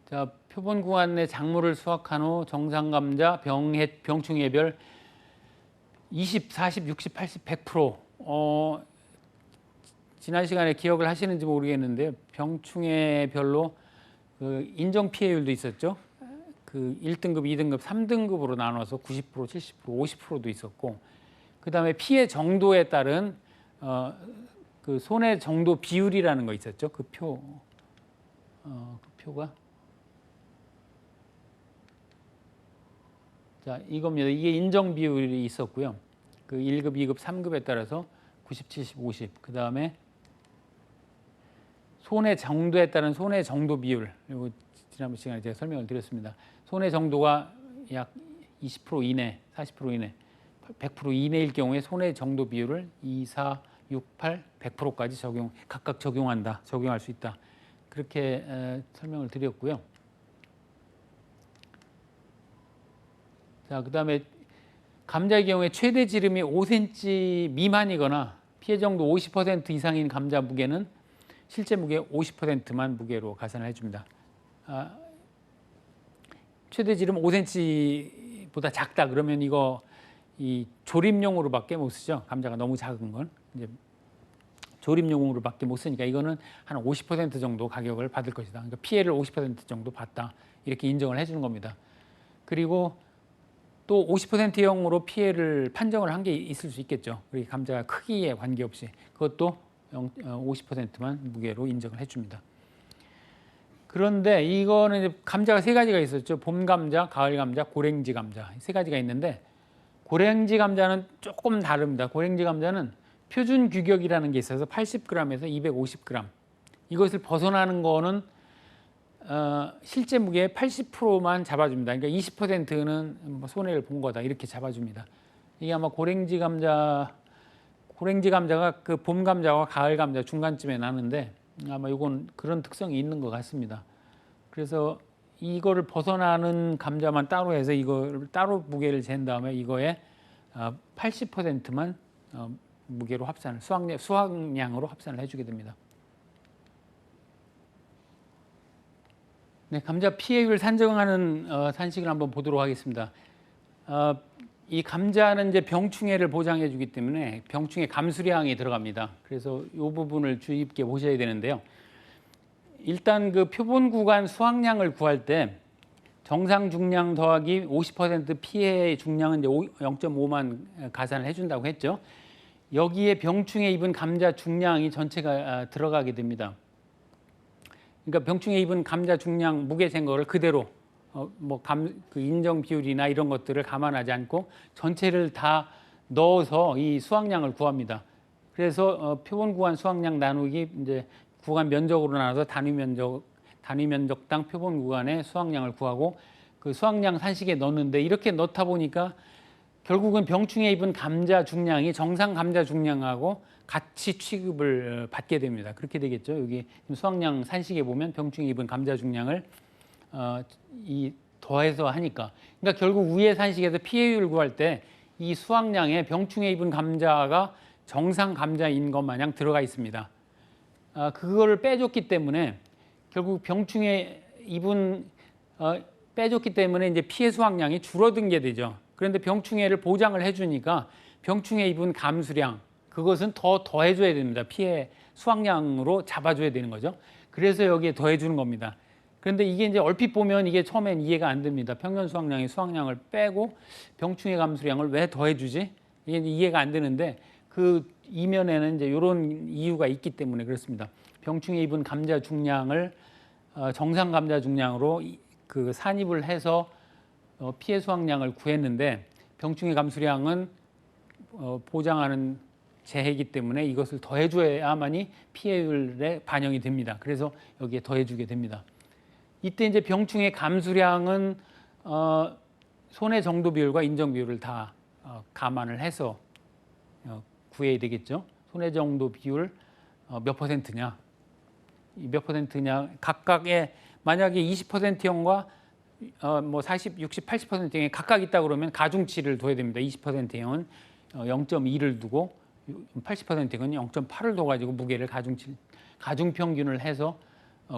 [SPEAKER 1] 자, 표본 구간 내 작물을 수확한 후 정상 감자 병충해별 20, 40, 60, 80, 100%. 지난 시간에 기억을 하시는지 모르겠는데요. 병충해별로 인정 피해율도 있었죠. 1등급, 2등급, 3등급으로 나눠서 90%, 70%, 50%도 있었고, 그 다음에 피해 정도에 따른 손해 정도 비율이라는 거 있었죠. 그 표가. 자, 이겁니다. 이게 인정 비율이 있었고요. 1급, 2급, 3급에 따라서 90, 70, 50. 그 다음에 손해 정도에 따른 손해 정도 비율. 이거 지난번 시간에 제가 설명을 드렸습니다. 손해 정도가 약 20% 이내, 40% 이내, 100% 이내일 경우에 손해 정도 비율을 2, 4, 6, 8, 100%까지 각각 적용할 수 있다. 그렇게 설명을 드렸고요. 자, 그 다음에 감자의 경우에 최대 지름이 5cm 미만이거나 피해 정도 50% 이상인 감자 무게는 실제 무게 50%만 무게로 가산을 해줍니다. 최대 지름 5cm보다 작다 그러면 이 조림용으로밖에 못 쓰죠. 감자가 너무 작은 건 이제 조림용으로밖에 못 쓰니까 이거는 한 50% 정도 가격을 받을 것이다. 그러니까 피해를 50% 정도 봤다. 이렇게 인정을 해주는 겁니다. 그리고 또 50%형으로 피해를 판정을 한 게 있을 수 있겠죠. 그리고 감자가 크기에 관계없이 그것도 50%만 무게로 인정을 해줍니다. 그런데 이거는 이제 감자가 세 가지가 있었죠. 봄 감자, 가을 감자, 고랭지 감자 세 가지가 있는데 고랭지 감자는 조금 다릅니다. 고랭지 감자는 표준 규격이라는 게 있어서 80g에서 250g 이것을 벗어나는 거는 실제 무게의 80%만 잡아줍니다. 그러니까 20%는 손해를 본 거다 이렇게 잡아줍니다. 이게 아마 고랭지 감자가 봄 감자와 가을 감자 중간쯤에 나는데 아마 이건 그런 특성이 있는 것 같습니다. 그래서 이거를 벗어나는 감자만 따로 해서 이걸 따로 무게를 잰 다음에 이거에 80%만 무게로 수확량으로 합산을 해주게 됩니다. 네, 감자 피해율 산정하는 산식을 한번 보도록 하겠습니다. 이 감자는 이제 병충해를 보장해 주기 때문에 병충해 감수량이 들어갑니다. 그래서 이 부분을 주의 깊게 보셔야 되는데요. 일단 표본 구간 수확량을 구할 때 정상 중량 더하기 50% 피해 중량은 이제 0.5만 가산을 해준다고 했죠. 여기에 병충해 입은 감자 중량이 전체가 들어가게 됩니다. 그러니까 병충해 입은 감자 중량 무게 센 거를 그대로 인정 비율이나 이런 것들을 감안하지 않고 전체를 다 넣어서 이 수확량을 구합니다. 그래서 표본 구간 수확량 나누기 이제 구간 면적으로 나눠서 단위 면적당 표본 구간의 수확량을 구하고 그 수확량 산식에 넣는데 이렇게 넣다 보니까 결국은 병충해 입은 감자 중량이 정상 감자 중량하고 같이 취급을 받게 됩니다. 그렇게 되겠죠. 여기 수확량 산식에 보면 병충해 입은 감자 중량을 더해서 하니까. 그러니까 결국 위의 산식에서 피해율 구할 때 이 수확량에 병충해 입은 감자가 정상 감자인 것 마냥 들어가 있습니다. 그거를 빼줬기 때문에 결국 병충해 입은 빼줬기 때문에 이제 피해 수확량이 줄어든 게 되죠. 그런데 병충해를 보장을 해주니까 병충해 입은 감수량 그것은 더 더해줘야 됩니다. 피해 수확량으로 잡아줘야 되는 거죠. 그래서 여기에 더해주는 겁니다. 그런데 이게 이제 얼핏 보면 이게 처음엔 이해가 안 됩니다. 평년 수확량이 수확량을 빼고 병충해 감수량을 왜 더해주지? 이게 이해가 안 되는데 그 이면에는 이제 이런 이유가 있기 때문에 그렇습니다. 병충해 입은 감자 중량을 정상 감자 중량으로 그 산입을 해서 피해 수확량을 구했는데 병충해 감수량은 보장하는 재해이기 때문에 이것을 더해줘야만이 피해율에 반영이 됩니다. 그래서 여기에 더해주게 됩니다. 이때 이제 병충해 감수량은 손해 정도 비율과 인정 비율을 다 감안을 해서 구해야 되겠죠. 손해 정도 비율 몇 %냐, 몇 %냐 각각의 만약에 20%형과 뭐 40, 60, 80%형이 각각 있다 그러면 가중치를 둬야 됩니다. 20%형은 0.2를 두고 80%형은 0.8을 둬가지고 무게를 가중 평균을 해서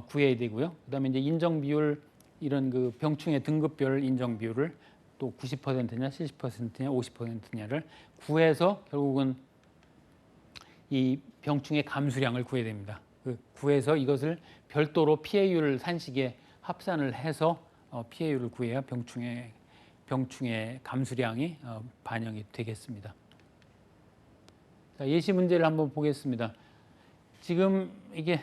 [SPEAKER 1] 구해야 되고요. 그다음에 이제 인정 비율 이런 그 병충해 등급별 인정 비율을 또 90%냐, 70%냐, 50%냐를 구해서 결국은 이 병충해 감수량을 구해야 됩니다. 구해서 이것을 별도로 피해율 산식에 합산을 해서 피해율을 구해야 병충해 감수량이 반영이 되겠습니다. 자, 예시 문제를 한번 보겠습니다. 지금 이게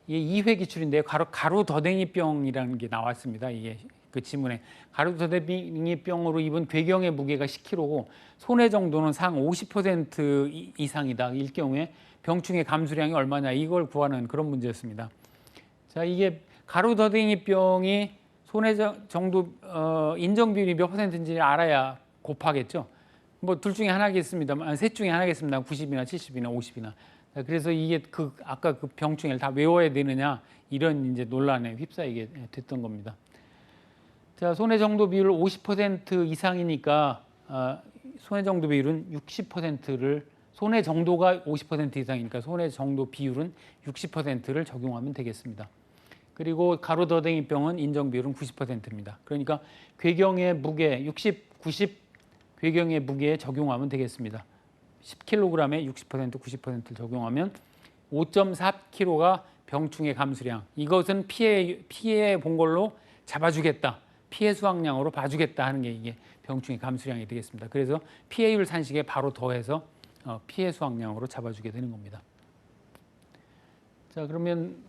[SPEAKER 1] 2회 기출인데요. 가루더댕이병이라는 게 나왔습니다. 이게 그 지문에 가루더댕이병으로 입은 궤경의 무게가 10kg고 손해 정도는 상 50% 이상이다. 일 경우에 병충해 감수량이 얼마냐 이걸 구하는 그런 문제였습니다. 자, 이게 가루더댕이병이 손해 정도 인정 비율이 몇 %인지 알아야 곱하겠죠. 뭐 둘 중에 하나겠습니다. 셋 중에 하나겠습니다. 90이나 70이나 50이나. 그래서 이게 아까 그 병충해를 다 외워야 되느냐 이런 이제 논란에 휩싸이게 됐던 겁니다. 자, 손해 정도 비율 50% 이상이니까 손해 정도 비율은 60%를 손해 정도가 50% 이상이니까 손해 정도 비율은 60%를 적용하면 되겠습니다. 그리고 가루더댕이병은 인정 비율은 90%입니다. 그러니까 궤경의 무게 60, 90 궤경의 무게에 적용하면 되겠습니다. 10kg에 60%, 90%를 적용하면 5.4kg가 병충해 감수량. 이것은 피해 본 걸로 잡아주겠다. 피해 수확량으로 봐주겠다 하는 게 이게 병충해 감수량이 되겠습니다. 그래서 피해율 산식에 바로 더해서 피해 수확량으로 잡아주게 되는 겁니다. 자, 그러면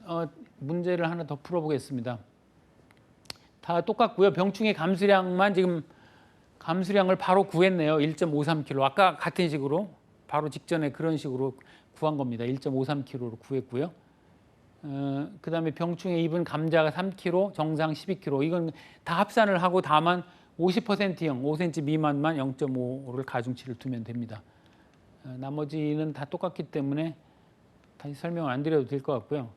[SPEAKER 1] 문제를 하나 더 풀어보겠습니다. 다 똑같고요. 병충해 감수량만 지금 감수량을 바로 구했네요. 1.53kg. 아까 같은 식으로 바로 직전에 그런 식으로 구한 겁니다. 1.53kg로 구했고요. 그다음에 병충해 입은 감자가 3kg, 정상 12kg. 이건 다 합산을 하고 다만 50%형, 5cm 미만만 0.5를 가중치를 두면 됩니다. 나머지는 다 똑같기 때문에 다시 설명을 안 드려도 될 것 같고요.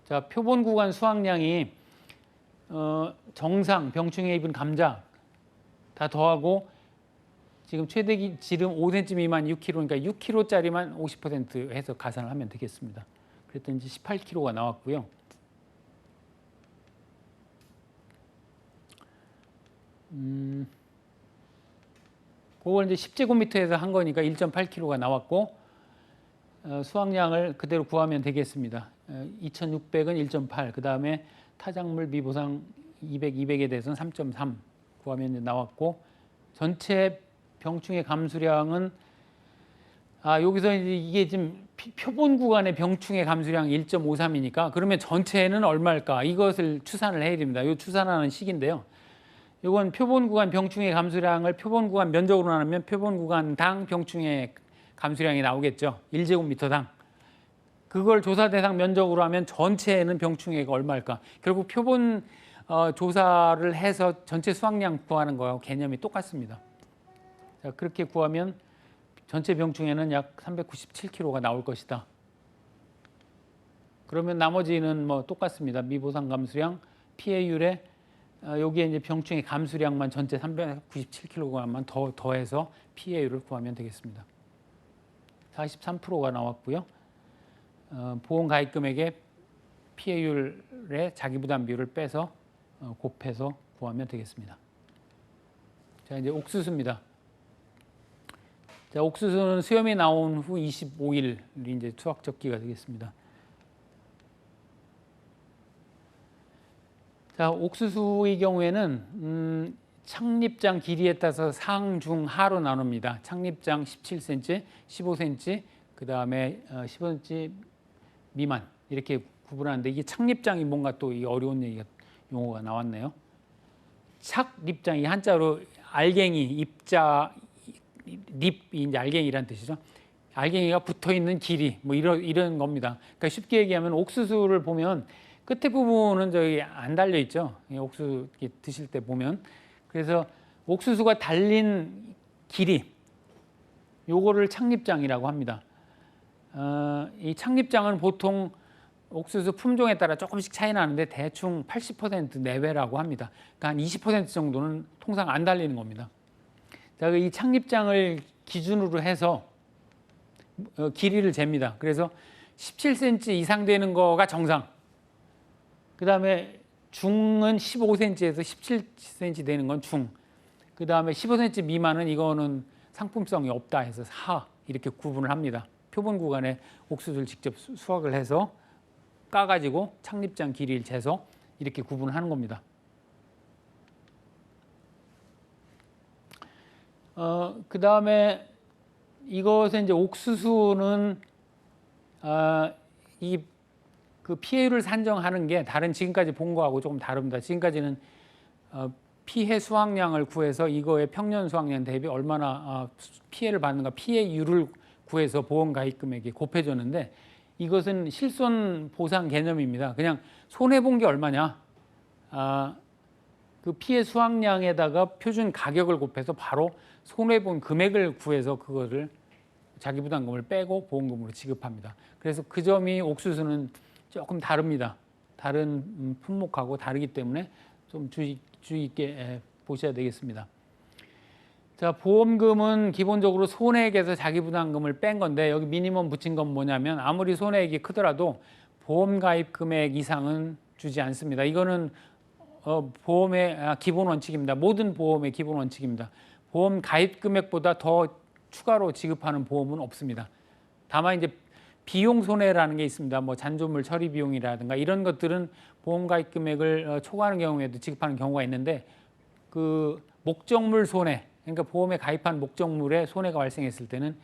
[SPEAKER 1] 자, 표본 구간 수확량이 정상 병충해 입은 감자 다 더하고 지금 최대 지름 5cm 미만 6kg니까 6kg짜리만 50% 해서 가산을 하면 되겠습니다. 그랬더니 이제 18kg가 나왔고요. 그걸 이제 10제곱미터에서 한 거니까 1.8kg가 나왔고 수확량을 그대로 구하면 되겠습니다. 2,600은 1.8, 그 다음에 타작물 미보상 200에 대해서는 3.3 구하면 이제 나왔고 전체 병충해 감수량은 여기서 이게 지금 표본 구간의 병충해 감수량이 1.53이니까 그러면 전체는 얼마일까? 이것을 추산을 해야 됩니다. 이 추산하는 식인데요. 이건 표본 구간 병충해 감수량을 표본 구간 면적으로 나누면 표본 구간당 병충해 감수량이 나오겠죠. 1제곱미터당. 그걸 조사 대상 면적으로 하면 전체에는 병충해가 얼마일까? 결국 표본 조사를 해서 전체 수확량 구하는 거하고 개념이 똑같습니다. 자, 그렇게 구하면 전체 병충해는 약 397kg가 나올 것이다. 그러면 나머지는 뭐 똑같습니다. 미보상 감수량, 피해율에 여기에 이제 병충해 감수량만 전체 397kg만 더해서 피해율을 구하면 되겠습니다. 43%가 나왔고요. 보험 가입 금액의 피해율의 자기부담 비율을 빼서 곱해서 구하면 되겠습니다. 자, 이제 옥수수입니다. 자, 옥수수는 수염이 나온 후 25일이 이제 수확 적기가 되겠습니다. 자, 옥수수의 경우에는 창립장 길이에 따라서 상, 중, 하로 나눕니다. 창립장 17cm, 15cm, 그 다음에 15cm 미만 이렇게 구분하는데 이게 창립장이 뭔가 또 어려운 용어가 나왔네요. 착립장이 한자로 알갱이, 입자, 립이 이제 알갱이란 뜻이죠. 알갱이가 붙어 있는 길이 뭐 이런 겁니다. 그러니까 쉽게 얘기하면 옥수수를 보면 끝에 부분은 저기 안 달려 있죠. 옥수수 드실 때 보면. 그래서 옥수수가 달린 길이 요거를 창립장이라고 합니다. 이 창립장은 보통 옥수수 품종에 따라 조금씩 차이 나는데 대충 80% 내외라고 합니다. 그러니까 한 20% 정도는 통상 안 달리는 겁니다. 자, 이 창립장을 기준으로 해서 길이를 잽니다. 그래서 17cm 이상 되는 거가 정상. 그 다음에 중은 15cm에서 17cm 되는 건 중. 그 다음에 15cm 미만은 이거는 상품성이 없다 해서 하 이렇게 구분을 합니다. 표본 구간에 옥수수를 직접 수확을 해서 까가지고 창립장 길이를 재서 이렇게 구분을 하는 겁니다. 그 다음에 이것에 이제 옥수수는 그 피해율을 산정하는 게 다른 지금까지 본 거하고 조금 다릅니다. 지금까지는 피해 수확량을 구해서 이거의 평년 수확량 대비 얼마나 피해를 받는가 피해율을 구해서 보험 가입 금액이 곱해졌는데 이것은 실손 보상 개념입니다. 그냥 손해 본 게 얼마냐? 그 피해 수확량에다가 표준 가격을 곱해서 바로 손해 본 금액을 구해서 그거를 자기 부담금을 빼고 보험금으로 지급합니다. 그래서 그 점이 옥수수는 조금 다릅니다. 다른 품목하고 다르기 때문에 좀 주의 있게 보셔야 되겠습니다. 자, 보험금은 기본적으로 손해액에서 자기부담금을 뺀 건데 여기 미니멈 붙인 건 뭐냐면 아무리 손해액이 크더라도 보험 가입 금액 이상은 주지 않습니다. 이거는 보험의 기본 원칙입니다. 모든 보험의 기본 원칙입니다. 보험 가입 금액보다 더 추가로 지급하는 보험은 없습니다. 다만 이제 비용 손해라는 게 있습니다. 뭐 잔존물 처리 비용이라든가 이런 것들은 보험 가입 금액을 초과하는 경우에도 지급하는 경우가 있는데 그 목적물 손해, 그러니까 보험에 가입한 목적물에 손해가 발생했을 때는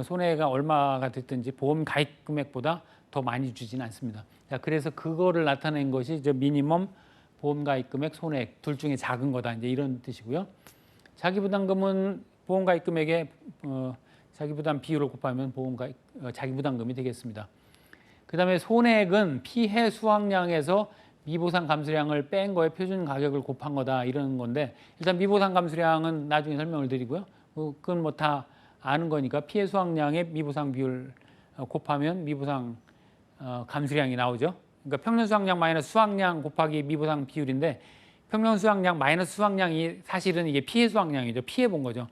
[SPEAKER 1] 손해가 얼마가 됐든지 보험 가입 금액보다 더 많이 주지는 않습니다. 자, 그래서 그거를 나타낸 것이 이제 미니멈 보험 가입 금액 손해액 둘 중에 작은 거다 이제 이런 뜻이고요. 자기부담금은 보험 가입 금액의 자기부담 비율을 곱하면 보험 가입 자기부담금이 되겠습니다. 그다음에 손해액은 피해 수확량에서 미보상 감수량을 뺀 거에 표준 가격을 곱한 거다 이런 건데 일단 미보상 감수량은 나중에 설명을 드리고요. 그건 뭐 다 아는 거니까 피해 수확량의 미보상 비율 곱하면 미보상 감수량이 나오죠. 그러니까 평년 수확량 마이너스 수확량 곱하기 미보상 비율인데 평년 수확량 마이너스 수확량이 사실은 이게 피해 수확량이죠. 피해 본 거죠.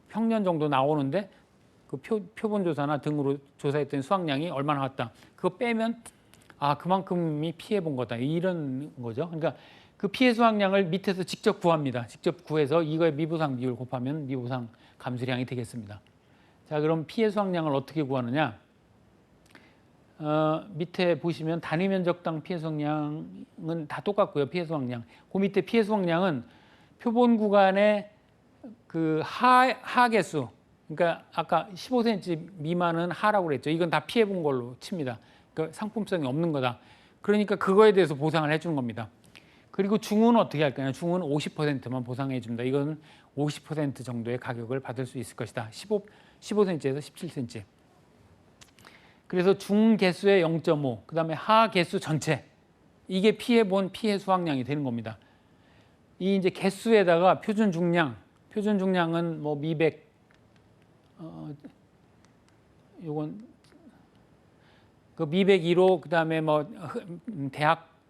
[SPEAKER 1] 평년 정도 나오는데 그 표본 조사나 등으로 조사했던 수확량이 얼마나 나왔다. 그거 빼면 그만큼이 피해 본 거다. 이런 거죠. 그러니까 그 피해 수확량을 밑에서 직접 구합니다. 직접 구해서 이거의 미보상 비율 곱하면 미보상 감수량이 되겠습니다. 자, 그럼 피해 수확량을 어떻게 구하느냐? 밑에 보시면 단위 면적당 피해 수확량은 다 똑같고요. 피해 수확량. 그 밑에 피해 수확량은 표본 구간의 그 하 개수. 그러니까 아까 15cm 미만은 하라고 그랬죠. 이건 다 피해 본 걸로 칩니다. 그러니까 상품성이 없는 거다. 그러니까 그거에 대해서 보상을 해주는 겁니다. 그리고 중은 어떻게 할까요? 중은 50%만 보상해 줍니다. 이건 50% 정도의 가격을 받을 수 있을 것이다. 15cm에서 17cm. 그래서 중 개수의 0.5, 그 다음에 하 개수 전체. 이게 피해 본 피해 수확량이 되는 겁니다. 이 이제 개수에다가 표준 중량, 표준 중량은 뭐 미백, 요건 그 미백 1호, 그다음에 뭐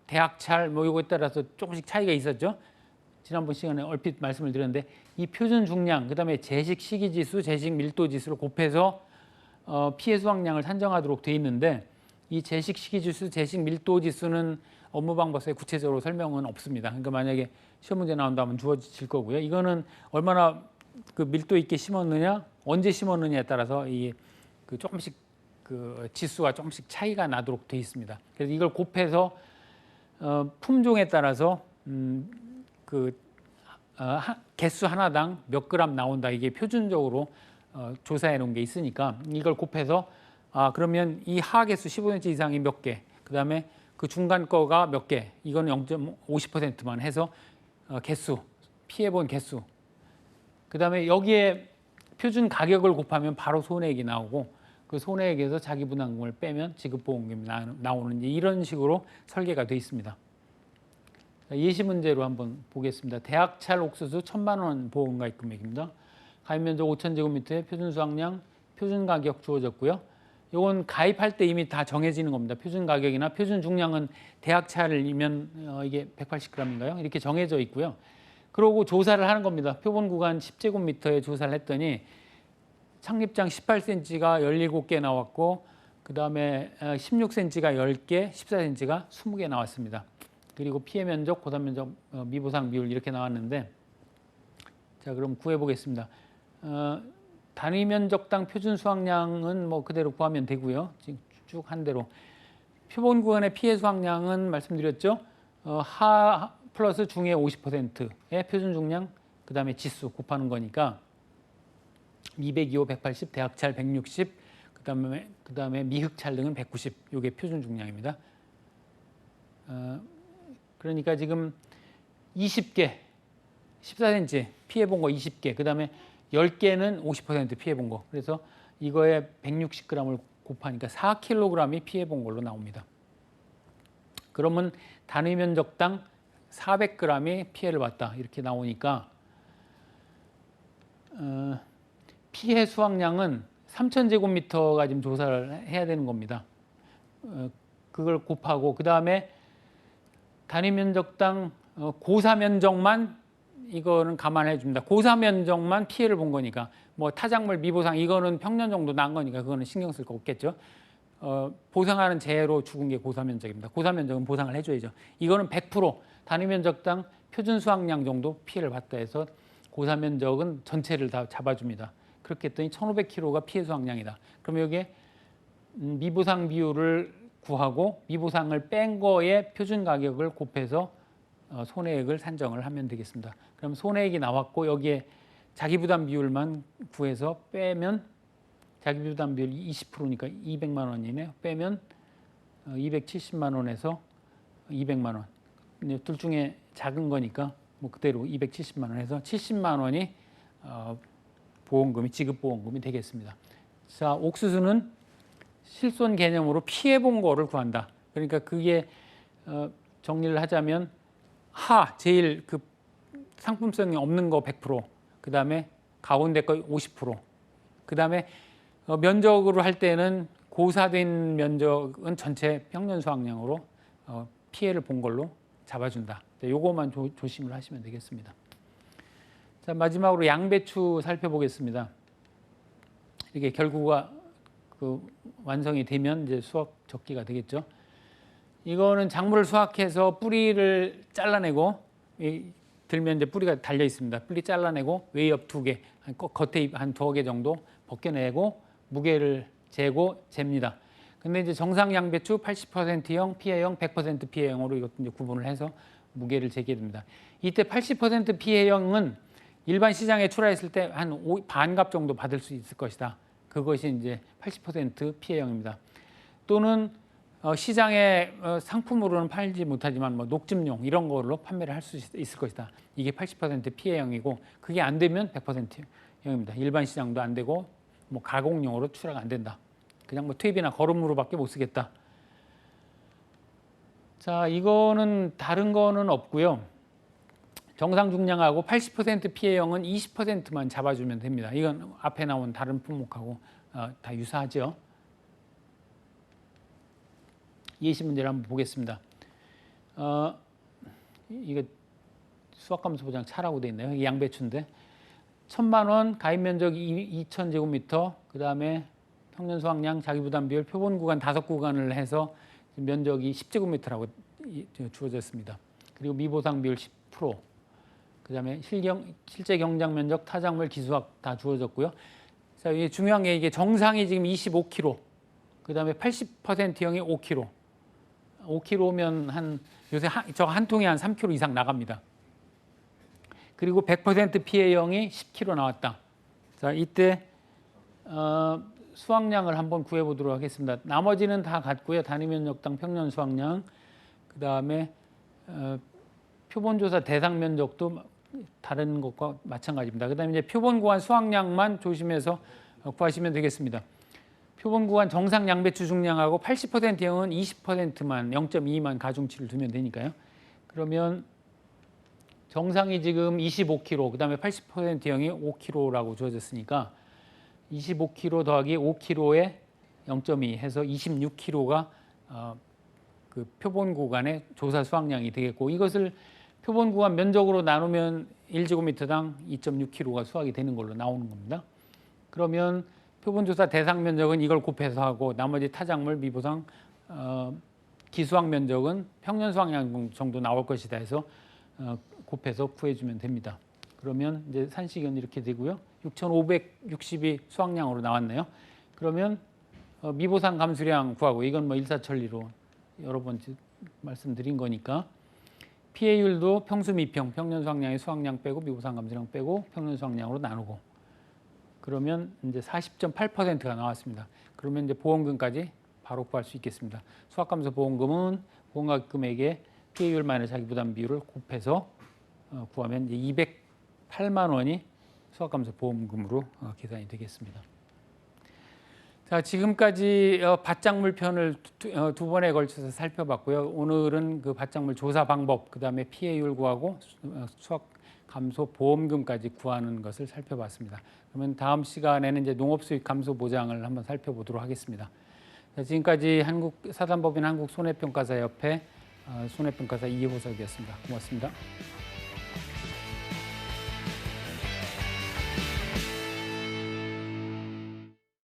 [SPEAKER 1] 대학찰 뭐 요거에 따라서 조금씩 차이가 있었죠. 지난번 시간에 얼핏 말씀을 드렸는데 이 표준 중량, 그다음에 제식 시기 지수, 제식 밀도 지수를 곱해서 피해 수확량을 산정하도록 돼 있는데, 이 제식 시기 지수, 제식 밀도 지수는 업무 방법에 구체적으로 설명은 없습니다. 그러니까 만약에 시험 문제 나온다면 주어질 거고요. 이거는 얼마나 그 밀도 있게 심었느냐, 언제 심었느냐에 따라서 이 그 조금씩 그 지수가 조금씩 차이가 나도록 돼 있습니다. 그래서 이걸 곱해서 품종에 따라서 개수 하나당 몇 그램 나온다, 이게 표준적으로 조사해 놓은 게 있으니까 이걸 곱해서 그러면 이 하 개수 15cm 이상이 몇 개, 그다음에 그 중간 거가 몇 개, 이거는 0.50%만 해서 개수, 피해 본 개수, 그다음에 여기에 표준 가격을 곱하면 바로 손해액이 나오고, 그 손해액에서 자기 부담금을 빼면 지급보험금이 나오는, 이런 식으로 설계가 되어 있습니다. 예시 문제로 한번 보겠습니다. 대학찰 옥수수 1,000만 원 보험가입 금액입니다. 가입 면적 5,000제곱미터에 표준 수확량, 표준 가격 주어졌고요. 이건 가입할 때 이미 다 정해지는 겁니다. 표준 가격이나 표준 중량은 대학찰이면 이게 180g인가요? 이렇게 정해져 있고요. 그러고 조사를 하는 겁니다. 표본 구간 10제곱미터에 조사를 했더니 창립장 18cm가 17개 나왔고, 그 다음에 16cm가 10개, 14cm가 20개 나왔습니다. 그리고 피해 면적, 고산 면적, 미보상 비율 이렇게 나왔는데, 자 그럼 구해 보겠습니다. 단위 면적당 표준 수확량은 뭐 그대로 구하면 되고요. 지금 쭉 한 대로 표본 구간의 피해 수확량은 말씀드렸죠. 하 플러스 중의 50%의 표준 중량, 그 다음에 지수 곱하는 거니까 202호 180, 대학찰 160, 그다음에 미흑찰 등은 190. 이게 표준 중량입니다. 그러니까 지금 20개, 14cm 피해 본 거 20개, 그다음에 10개는 50% 피해 본 거. 그래서 이거에 160g을 곱하니까 4kg이 피해 본 걸로 나옵니다. 그러면 단위 면적당 400g이 피해를 봤다, 이렇게 나오니까 피해 수확량은 3,000제곱미터가 지금 조사를 해야 되는 겁니다. 그걸 곱하고, 그 다음에 단위 면적당 고사 면적만, 이거는 감안해 줍니다. 고사 면적만 피해를 본 거니까, 뭐 타작물 미보상 이거는 평년 정도 난 거니까 그거는 신경 쓸 거 없겠죠. 보상하는 재해로 죽은 게 고사 면적입니다. 고사 면적은 보상을 해줘야죠. 이거는 100% 단위 면적당 표준 수확량 정도 피해를 봤다 해서 고사 면적은 전체를 다 잡아줍니다. 그렇게 했더니 1,500kg가 피해 수확량이다. 그럼 여기에 미보상 비율을 구하고 미보상을 뺀 거에 표준 가격을 곱해서 손해액을 산정을 하면 되겠습니다. 그럼 손해액이 나왔고 여기에 자기부담 비율만 구해서 빼면, 자기부담 비율 20%니까 200만 원이네요. 빼면 270만 원에서 200만 원. 둘 중에 작은 거니까 뭐 그대로 270만 원에서 70만 원이 보험금이, 지급보험금이 되겠습니다. 자, 옥수수는 실손 개념으로 피해 본 거를 구한다. 그러니까 그게 정리를 하자면 하, 제일 그 상품성이 없는 거 100%, 그 다음에 가운데 거 50%, 그 다음에 면적으로 할 때는 고사된 면적은 전체 평년 수확량으로 피해를 본 걸로 잡아준다. 요거만 조심을 하시면 되겠습니다. 자, 마지막으로 양배추 살펴보겠습니다. 이게 결구가 완성이 되면 이제 수확 적기가 되겠죠. 이거는 작물을 수확해서 뿌리를 잘라내고, 들면 이제 뿌리가 달려 있습니다. 뿌리 잘라내고 웨이업 2개, 겉에 한 2개 정도 벗겨내고 무게를 재고 잽니다. 근데 이제 정상 양배추 80%형, 피해형, 100% 피해형으로 이것도 이제 구분을 해서 무게를 재게 됩니다. 이때 80% 피해형은 일반 시장에 출하했을 때 한 반값 정도 받을 수 있을 것이다. 그것이 이제 80% 피해형입니다. 또는 시장에 상품으로는 팔지 못하지만 뭐 녹즙용 이런 걸로 판매를 할 수 있을 것이다. 이게 80% 피해형이고, 그게 안 되면 100%형입니다. 일반 시장도 안 되고 뭐 가공용으로 출하가 안 된다. 그냥 뭐 투입이나 거름으로밖에 못 쓰겠다. 자, 이거는 다른 거는 없고요. 정상 중량하고 80% 피해형은 20%만 잡아주면 됩니다. 이건 앞에 나온 다른 품목하고 다 유사하죠. 예시 문제를 한번 보겠습니다. 이거 수학감소 보장 차라고 돼 있네요. 이게 양배추인데 1,000만 원 가입 면적 2,000제곱미터, 그 다음에 평년 수확량, 자기부담 비율, 표본 구간 5구간을 해서 면적이 10제곱미터라고 주어졌습니다. 그리고 미보상 비율 10%, 그 다음에 실제 경작 면적, 타작물, 기수학 다 주어졌고요. 자, 이게 중요한 게 이게 정상이 지금 25kg, 그 다음에 80%형이 5kg. 5kg면 요새 저 한 통에 한 3kg 이상 나갑니다. 그리고 100% 피해형이 10kg 나왔다. 자, 이때 수확량을 한번 구해보도록 하겠습니다. 나머지는 다 같고요. 단위 면적당 평년 수확량, 그 다음에 표본조사 대상 면적도 다른 것과 마찬가지입니다. 그 다음에 이제 표본 구간 수확량만 조심해서 구하시면 되겠습니다. 표본 구간 정상 양배추 중량하고 80%형은 20%만 0.2만 가중치를 두면 되니까요. 그러면 정상이 지금 25kg, 그 다음에 80%형이 5kg라고 주어졌으니까 25kg 더하기 5kg에 0.2 해서 26kg가 그 표본 구간의 조사 수확량이 되겠고, 이것을 표본 구간 면적으로 나누면 1제곱미터당 2.6kg가 수확이 되는 걸로 나오는 겁니다. 그러면 표본조사 대상 면적은 이걸 곱해서 하고, 나머지 타작물, 미보상, 기수학 면적은 평년 수확량 정도 나올 것이다 해서 곱해서 구해주면 됩니다. 그러면 이제 산식은 이렇게 되고요. 6,560이 수확량으로 나왔네요. 그러면 미보상 감수량 구하고, 이건 뭐 일사천리로 여러 번 말씀드린 거니까, 피해율도 평수 미평, 평년 수확량의 수확량 빼고 미보상 감수량 빼고 평년 수확량으로 나누고, 그러면 이제 40.8%가 나왔습니다. 그러면 이제 보험금까지 바로 구할 수 있겠습니다. 수확감소 보험금은 보험금액의 피해율 마이너스 자기부담 비율을 곱해서 구하면 이제 208만 원이 수확감소 보험금으로 계산이 되겠습니다. 자, 지금까지 밭작물 편을 두 번에 걸쳐서 살펴봤고요. 오늘은 그 밭작물 조사 방법, 그 다음에 피해율 구하고 수확 감소 보험금까지 구하는 것을 살펴봤습니다. 그러면 다음 시간에는 이제 농업수익 감소 보장을 한번 살펴보도록 하겠습니다. 자, 지금까지 사단법인 한국손해평가사협회 손해평가사 이호석이었습니다. 고맙습니다.